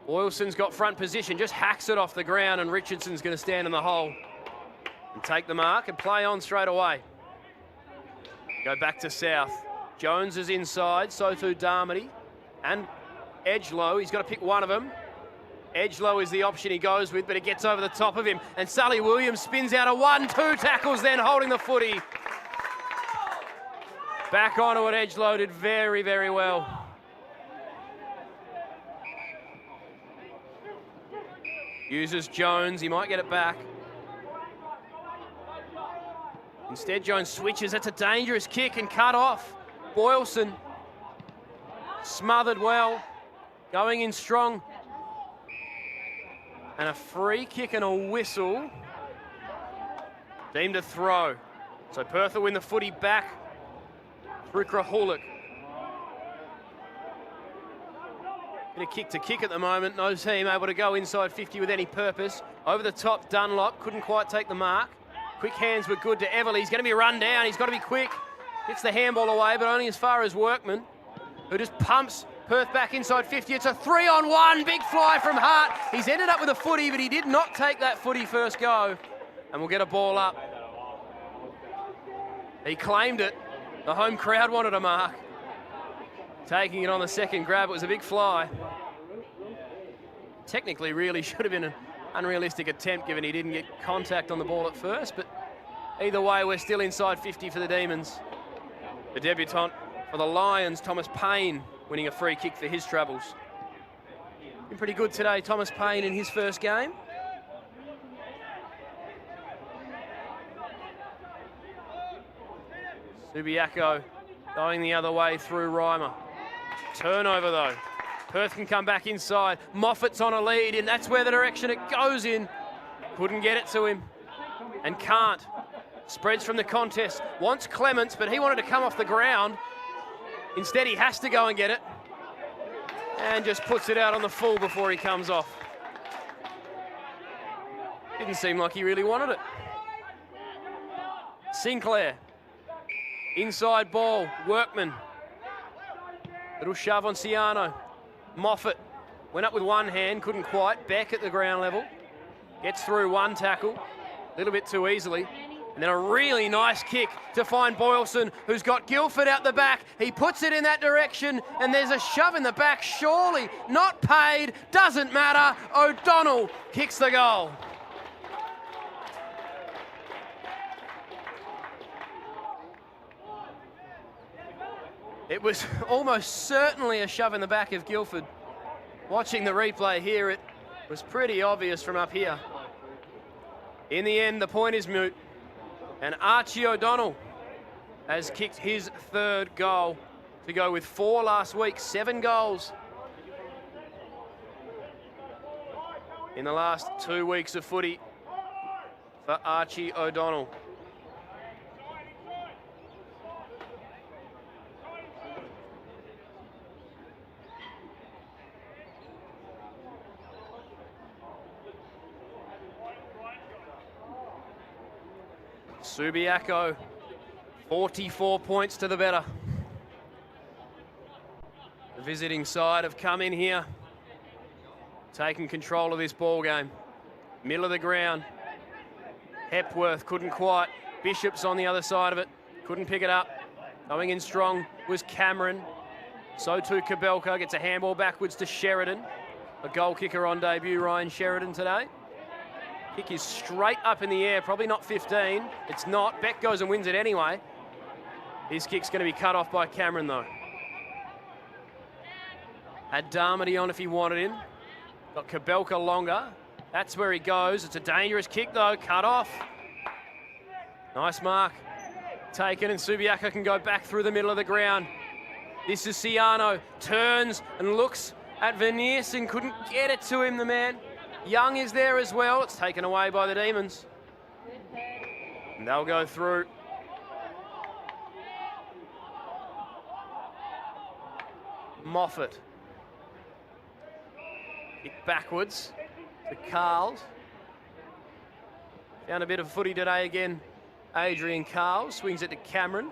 Boylston's got front position, just hacks it off the ground, and Richardson's going to stand in the hole and take the mark and play on straight away. Go back to south. Jones is inside, so too Darmody. And Edgelow, he's got to pick one of them. Edgelow is the option he goes with, but it gets over the top of him. And Sully Williams spins out a 1-2 tackles, then holding the footy. Back onto it, Edgelow did very, very well. Uses Jones, he might get it back. Instead, Jones switches. That's a dangerous kick and cut off. Boylston smothered well, going in strong. And a free kick and a whistle. Deemed a throw. So Perth will win the footy back through Krahulik. Bit of kick to kick at the moment. No team able to go inside 50 with any purpose. Over the top, Dunlop couldn't quite take the mark. Quick hands were good to Everly. He's going to be run down. He's got to be quick. Gets the handball away, but only as far as Workman, who just pumps Perth back inside 50. It's a 3-on-1. Big fly from Hart. He's ended up with a footy, but he did not take that footy first go. And we'll get a ball up. He claimed it. The home crowd wanted a mark. Taking it on the second grab, it was a big fly. Technically, really should have been an unrealistic attempt given he didn't get contact on the ball at first, but either way, we're still inside 50 for the Demons. The debutant for the Lions, Thomas Payne, winning a free kick for his troubles. Been pretty good today, Thomas Payne, in his first game. Subiaco going the other way through Reimer. Turnover, though. Perth can come back inside. Moffat's on a lead, and that's where the direction it goes in. Couldn't get it to him, and can't. Spreads from the contest. Wants Clements, but he wanted to come off the ground. Instead, he has to go and get it. And just puts it out on the full before he comes off. Didn't seem like he really wanted it. Sinclair. Inside ball, Workman. Little shove on Ciano. Moffat went up with one hand, couldn't quite. Beck at the ground level. Gets through one tackle, a little bit too easily. And then a really nice kick to find Boylston, who's got Guildford out the back. He puts it in that direction, and there's a shove in the back, surely. Not paid, doesn't matter. O'Donnell kicks the goal. It was almost certainly a shove in the back of Guildford. Watching the replay here, it was pretty obvious from up here. In the end, the point is moot. And Archie O'Donnell has kicked his third goal to go with 4 last week, 7 goals in the last 2 weeks of footy for Archie O'Donnell. Subiaco, 44 points to the better. The visiting side have come in here, taking control of this ball game. Middle of the ground. Hepworth couldn't quite. Bishop's on the other side of it. Couldn't pick it up. Going in strong was Cameron. So too Kabelka gets a handball backwards to Sheridan. A goal kicker on debut, Ryan Sheridan, today. Kick is straight up in the air, probably not 15. It's not. Beck goes and wins it anyway. His kick's going to be cut off by Cameron, though. Had Darmody on if he wanted him. Got Kabelka longer. That's where he goes. It's a dangerous kick, though. Cut off. Nice mark. Taken, and Subiaco can go back through the middle of the ground. This is Ciano, turns and looks at Veniers and couldn't get it to him, the man. Young is there as well. It's taken away by the Demons. And they'll go through. Moffat. Kick backwards to Carls. Found a bit of footy today again. Adrian Carls swings it to Cameron.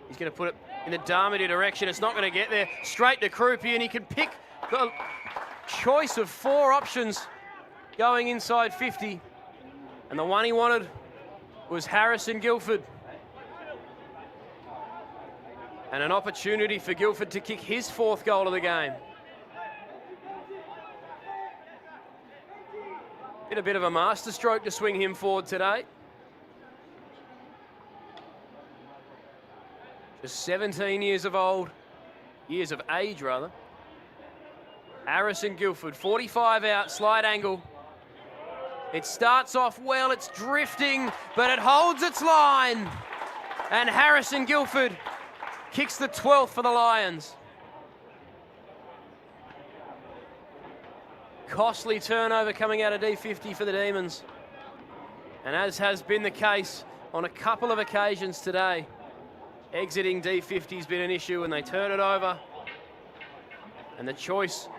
He's going to put it in the Darmody direction. It's not going to get there. Straight to Krupi, and he can pick the choice of 4 options going inside 50. And the one he wanted was Harrison Guilford. And an opportunity for Guilford to kick his 4th goal of the game. Been a bit of a masterstroke to swing him forward today. Just 17 years of age rather. Harrison Guilford, 45 out, slide angle. It starts off well, it's drifting, but it holds its line. And Harrison Guilford kicks the 12th for the Lions. Costly turnover coming out of D50 for the Demons. And as has been the case on a couple of occasions today, exiting D50 has been an issue and they turn it over. And the choice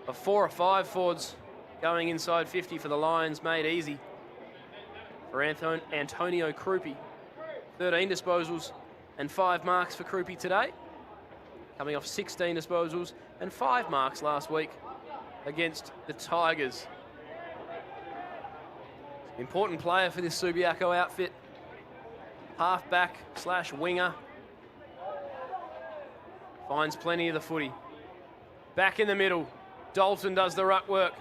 of 4 or 5 forwards going inside 50 for the Lions made easy for Antonio Krupi. 13 disposals and 5 marks for Krupi today, coming off 16 disposals and 5 marks last week against the Tigers. Important player for this Subiaco outfit. Half-back / winger. Finds plenty of the footy. Back in the middle. Dalton does the ruck work.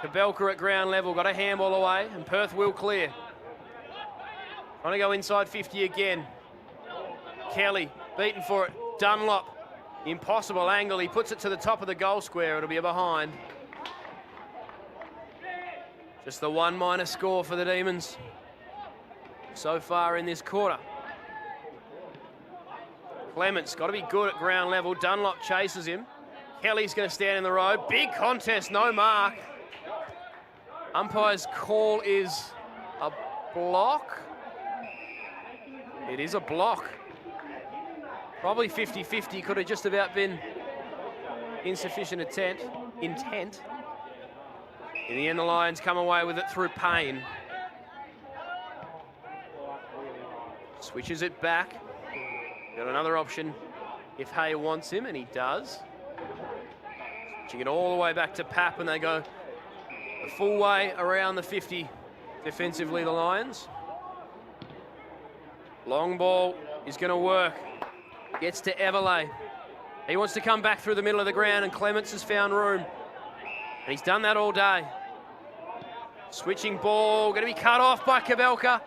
Kabelka at ground level, got a handball away, and Perth will clear. Trying to go inside 50 again. Kelly, beaten for it. Dunlop, impossible angle. He puts it to the top of the goal square. It'll be a behind. Just the 1 minor score for the Demons so far in this quarter. Clements got to be good at ground level. Dunlop chases him. Kelly's going to stand in the road. Big contest, no mark. Umpire's call is a block. It is a block. Probably 50-50, could have just about been insufficient intent. In the end, the Lions come away with it through Payne. Switches it back. Got another option if Hay wants him, and he does. Switching it all the way back to Pap, and they go the full way around the 50 defensively, the Lions. Long ball is going to work. Gets to Everley. He wants to come back through the middle of the ground, and Clements has found room. And he's done that all day. Switching ball, going to be cut off by Kabelka.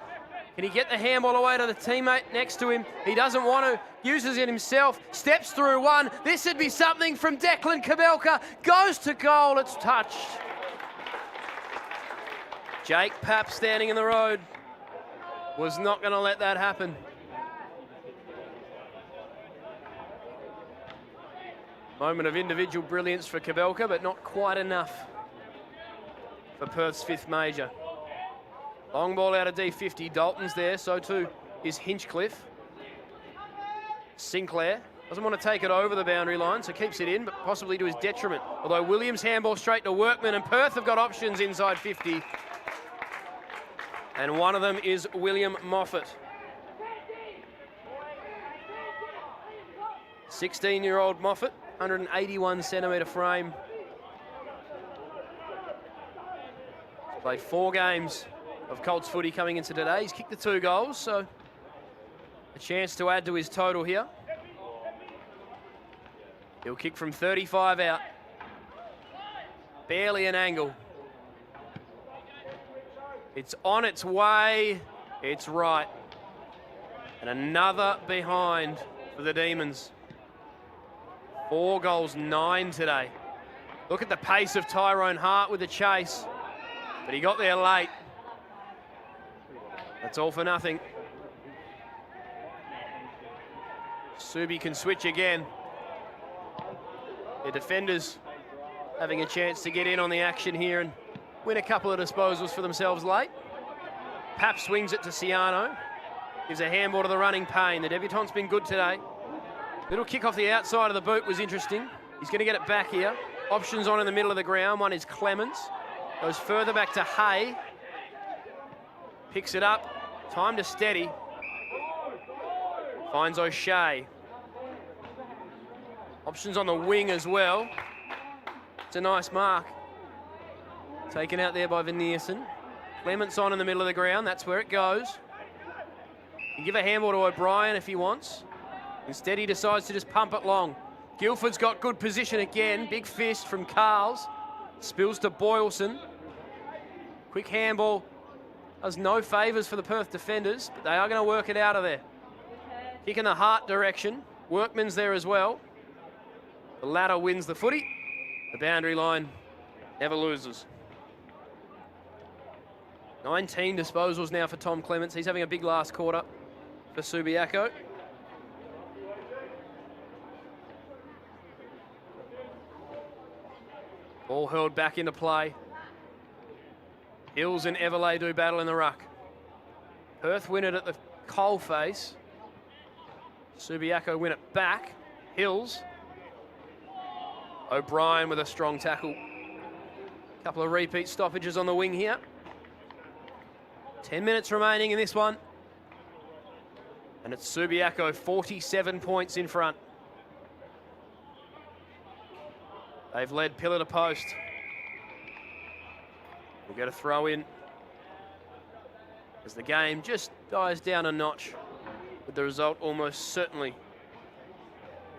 Can he get the handball away to the teammate next to him? He doesn't want to, uses it himself, steps through one. This would be something from Declan Kabelka. Goes to goal, it's touched. Jake Papp standing in the road was not going to let that happen. Moment of individual brilliance for Kabelka, but not quite enough for Perth's 5th major. Long ball out of D50. Dalton's there, so too is Hinchcliffe. Sinclair doesn't want to take it over the boundary line, so keeps it in, but possibly to his detriment. Although Williams handball straight to Workman, and Perth have got options inside 50. And one of them is William Moffat. 16-year-old Moffat, 181 centimetre frame. He's played 4 games of Colts footy coming into today. He's kicked the 2 goals, so a chance to add to his total here. He'll kick from 35 out. Barely an angle. It's on its way. It's right. And another behind for the Demons. 4 goals, 9 today. Look at the pace of Tyrone Hart with the chase. But he got there late. That's all for nothing. Subi can switch again. The defenders having a chance to get in on the action here and win a couple of disposals for themselves late. Pap swings it to Ciano. Gives a handball to the running Payne. The debutante's been good today. Little kick off the outside of the boot was interesting. He's going to get it back here. Options on in the middle of the ground. One is Clements. Goes further back to Hay. Picks it up. Time to steady. Finds O'Shea. Options on the wing as well. It's a nice mark. Taken out there by Veneerson. Clements on in the middle of the ground. That's where it goes. You can give a handball to O'Brien if he wants. Instead, he decides to just pump it long. Guildford's got good position again. Big fist from Carls. Spills to Boylson. Quick handball. Does no favours for the Perth defenders, but they are going to work it out of there. Kick in the heart direction. Workman's there as well. The latter wins the footy. The boundary line never loses. 19 disposals now for Tom Clements. He's having a big last quarter for Subiaco. Ball hurled back into play. Hills and Everlay do battle in the ruck. Perth win it at the coalface. Subiaco win it back. Hills. O'Brien with a strong tackle. Couple of repeat stoppages on the wing here. 10 minutes remaining in this one. And it's Subiaco 47 points in front. They've led pillar to post. We'll get a throw in as the game just dies down a notch, with the result almost certainly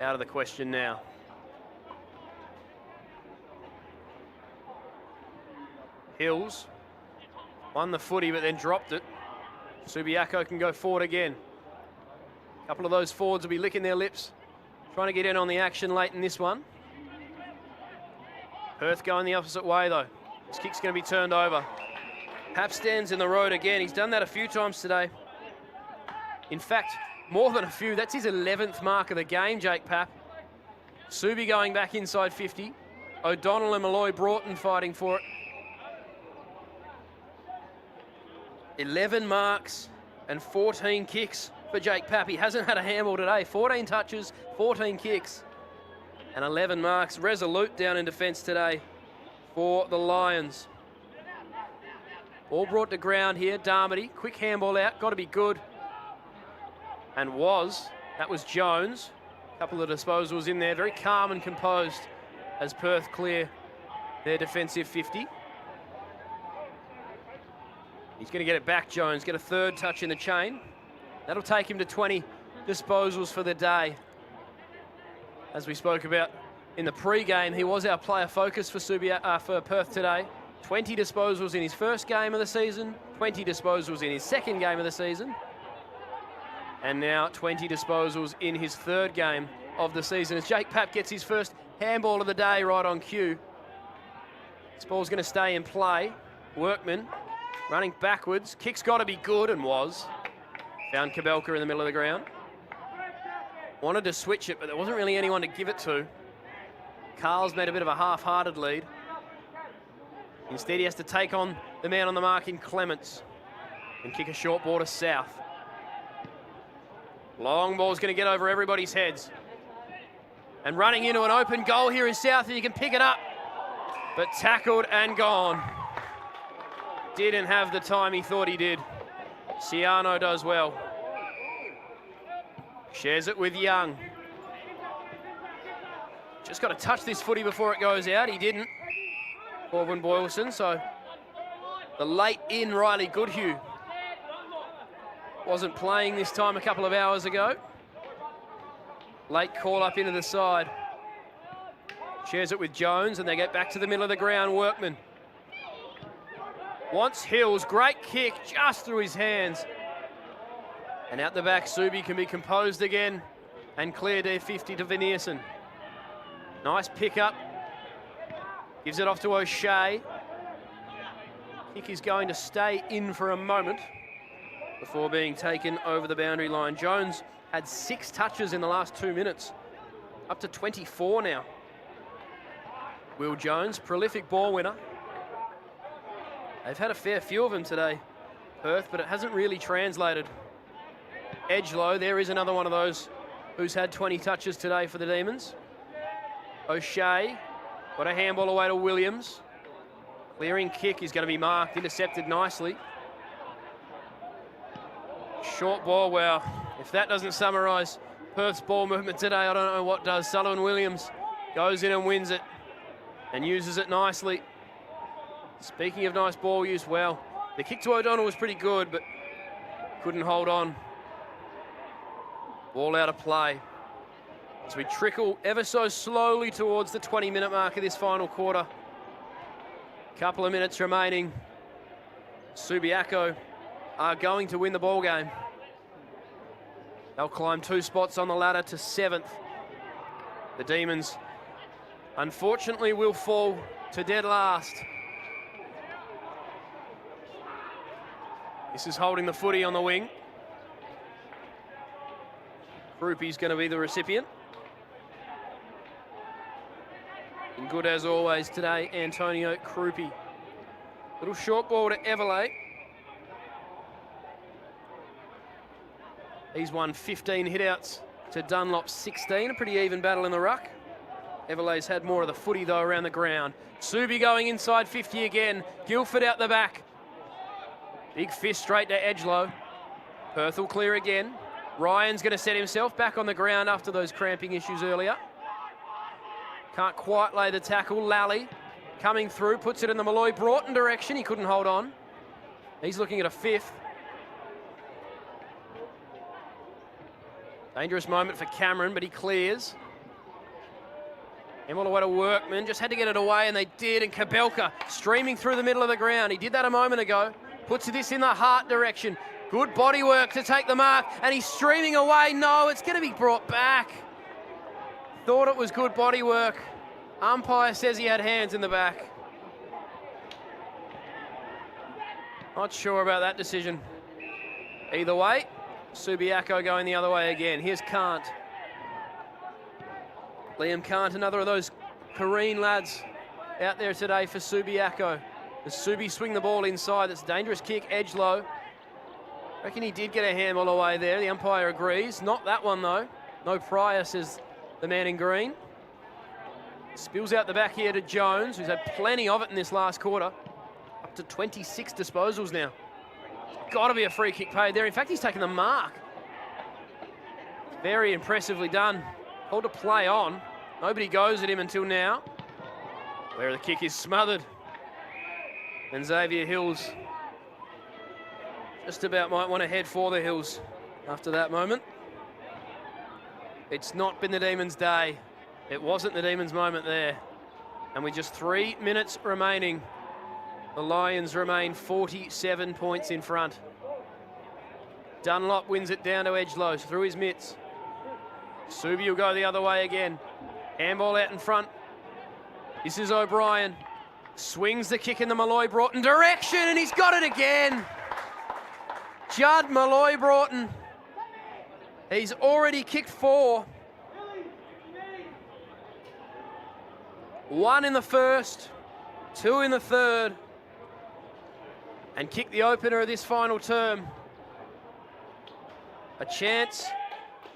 out of the question now. Hills won the footy but then dropped it. Subiaco can go forward again. A couple of those forwards will be licking their lips, trying to get in on the action late in this one. Perth going the opposite way though. This kick's going to be turned over. Pap stands in the road again. He's done that a few times today. In fact, more than a few. That's his 11th mark of the game, Jake Pap. Subi going back inside 50. O'Donnell and Malloy Broughton fighting for it. 11 marks and 14 kicks for Jake Pap. He hasn't had a handball today. 14 touches, 14 kicks, and 11 marks. Resolute down in defence today for the Lions. Ball brought to ground here. Darmody, quick handball out. Got to be good. And was. That was Jones. A couple of disposals in there. Very calm and composed as Perth clear their defensive 50. He's going to get it back, Jones. Get a third touch in the chain. That'll take him to 20 disposals for the day. As we spoke about in the pre-game, he was our player focus for Perth today. 20 disposals in his first game of the season, 20 disposals in his second game of the season, and now 20 disposals in his third game of the season. As Jake Pap gets his first handball of the day right on cue. This ball's going to stay in play. Workman running backwards. Kick's got to be good, and was. Found Kabelka in the middle of the ground. Wanted to switch it, but there wasn't really anyone to give it to. Carl's made a bit of a half-hearted lead. Instead, he has to take on the man on the mark in Clements and kick a short ball to South. Long ball's going to get over everybody's heads. And running into an open goal here is South, and you can pick it up. But tackled and gone. Didn't have the time he thought he did. Ciano does well. Shares it with Young. Just got to touch this footy before it goes out. He didn't. Corbin Boylston, so the late in Riley Goodhue wasn't playing this time a couple of hours ago. Late call up into the side. Shares it with Jones, and they get back to the middle of the ground. Workman wants Hills. Great kick just through his hands. And out the back, Subi can be composed again and clear their 50 to Veneerson. Nice pickup. Gives it off to O'Shea. Kick is going to stay in for a moment. before being taken over the boundary line. Jones had 6 touches in the last 2 minutes, up to 24 now. Will Jones, prolific ball winner. They've had a fair few of them today, Perth, but it hasn't really translated. Edgelow, there is another one of those who's had 20 touches today for the Demons. O'Shea got a handball away to Williams. Clearing kick is going to be marked, intercepted nicely. Short ball, well, if that doesn't summarise Perth's ball movement today, I don't know what does. Sullivan Williams goes in and wins it and uses it nicely. Speaking of nice ball use, well, the kick to O'Donnell was pretty good, but couldn't hold on. Ball out of play. As we trickle ever so slowly towards the 20-minute mark of this final quarter. Couple of minutes remaining. Subiaco are going to win the ball game. They'll climb 2 spots on the ladder to 7th. The Demons, unfortunately, will fall to dead last. This is holding the footy on the wing. Krupi's going to be the recipient. And good as always today, Antonio Krupi. Little short ball to Everley. He's won 15 hitouts to Dunlop's 16. A pretty even battle in the ruck. Everley's had more of the footy, though, around the ground. Subi going inside 50 again. Guildford out the back. Big fist straight to Edgelow. Perth will clear again. Ryan's going to set himself back on the ground after those cramping issues earlier. Can't quite lay the tackle. Lally coming through, puts it in the Malloy Broughton direction. He couldn't hold on. He's looking at a 5th. Dangerous moment for Cameron, but he clears. And all the way to Workman, just had to get it away, and they did. And Kabelka streaming through the middle of the ground. He did that a moment ago. Puts this in the heart direction. Good body work to take the mark, and he's streaming away. No, it's going to be brought back. Thought it was good body work. Umpire says he had hands in the back. Not sure about that decision. Either way, Subiaco going the other way again. Here's Kant. Liam Kant, another of those Kareen lads out there today for Subiaco. The Subi swing the ball inside. That's a dangerous kick, Edgelow. Reckon he did get a handball away there. The umpire agrees. Not that one, though. No prior, says the man in green. Spills out the back here to Jones, who's had plenty of it in this last quarter. Up to 26 disposals now. Got to be a free kick paid there. In fact, he's taken the mark. Very impressively done. Called to play on. Nobody goes at him until now. Where the kick is smothered. And Xavier Hills just about might want to head for the Hills after that moment. It's not been the Demons' day. It wasn't the Demons' moment there. And with just 3 minutes remaining, the Lions remain 47 points in front. Dunlop wins it down to Edgelow through his mitts. Subi will go the other way again. Handball out in front. This is O'Brien. Swings the kick in the Malloy Broughton direction, and he's got it again. Judd Malloy Broughton. He's already kicked 4. 1 in the first, 2 in the third, and kicked the opener of this final term. A chance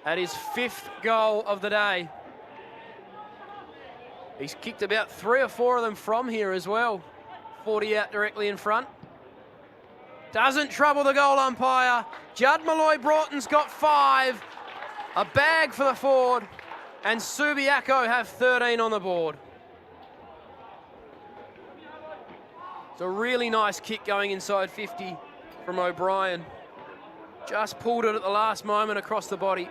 at his 5th goal of the day. He's kicked about 3 or 4 of them from here as well. 40 out directly in front. Doesn't trouble the goal umpire. Judd Malloy Broughton's got 5. A bag for the forward. And Subiaco have 13 on the board. It's a really nice kick going inside 50 from O'Brien. Just pulled it at the last moment across the body.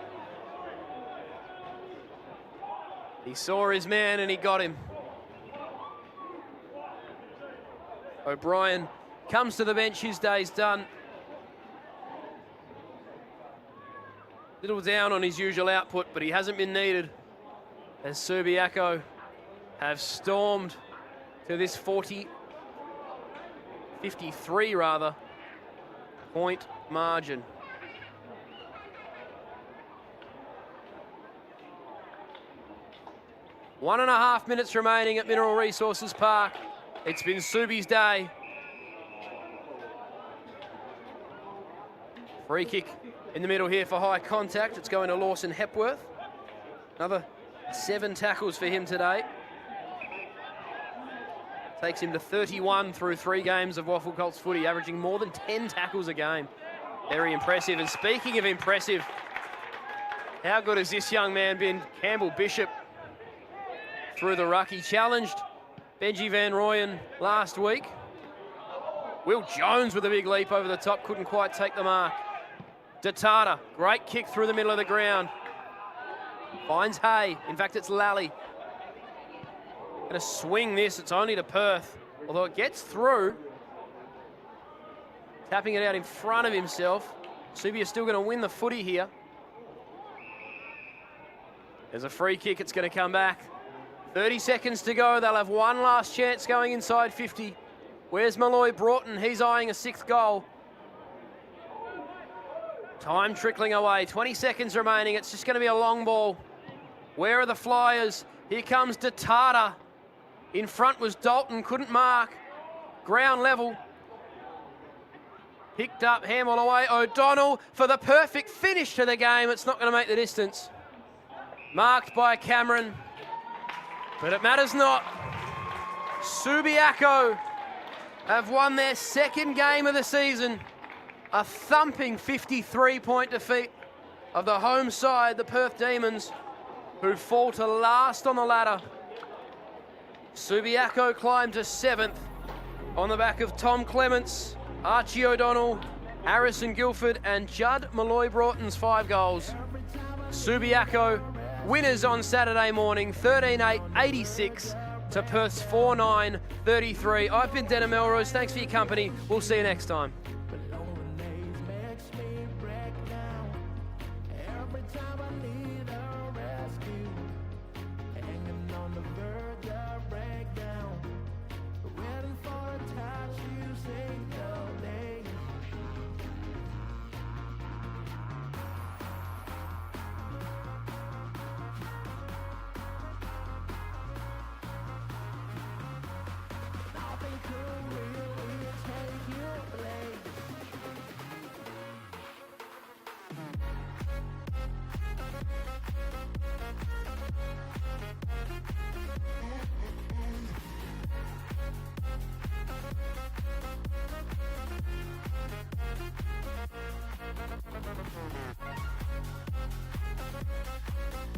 He saw his man and he got him. O'Brien comes to the bench, his day's done. Little down on his usual output, but he hasn't been needed as Subiaco have stormed to this 53 rather, point margin. One and a half minutes remaining at Mineral Resources Park. It's been Subi's day. Free kick in the middle here for high contact. It's going to Lawson Hepworth. Another 7 tackles for him today. Takes him to 31 through 3 games of WAFL Colts footy, averaging more than 10 tackles a game. Very impressive. And speaking of impressive, how good has this young man been? Campbell Bishop through the ruck. He challenged Benji Van Rooyen last week. Will Jones with a big leap over the top, couldn't quite take the mark. Datata, great kick through the middle of the ground. Finds Hay, in fact it's Lally. Gonna swing this, it's only to Perth. Although it gets through. Tapping it out in front of himself. Subi is still gonna win the footy here. There's a free kick, it's gonna come back. 30 seconds to go, they'll have one last chance going inside 50. Where's Malloy Broughton? He's eyeing a 6th goal. Time trickling away, 20 seconds remaining. It's just gonna be a long ball. Where are the Flyers? Here comes Datata. In front was Dalton, couldn't mark. Ground level. Picked up, handball away. O'Donnell for the perfect finish to the game. It's not gonna make the distance. Marked by Cameron. But it matters not. Subiaco have won their 2nd game of the season. A thumping 53-point defeat of the home side, the Perth Demons, who fall to last on the ladder. Subiaco climbed to 7th on the back of Tom Clements, Archie O'Donnell, Harrison Guilford and Judd Malloy Broughton's 5 goals. Subiaco winners on Saturday morning, 13-8-86 to Perth's 4-9-33. I've been Denham Melrose. Thanks for your company. We'll see you next time.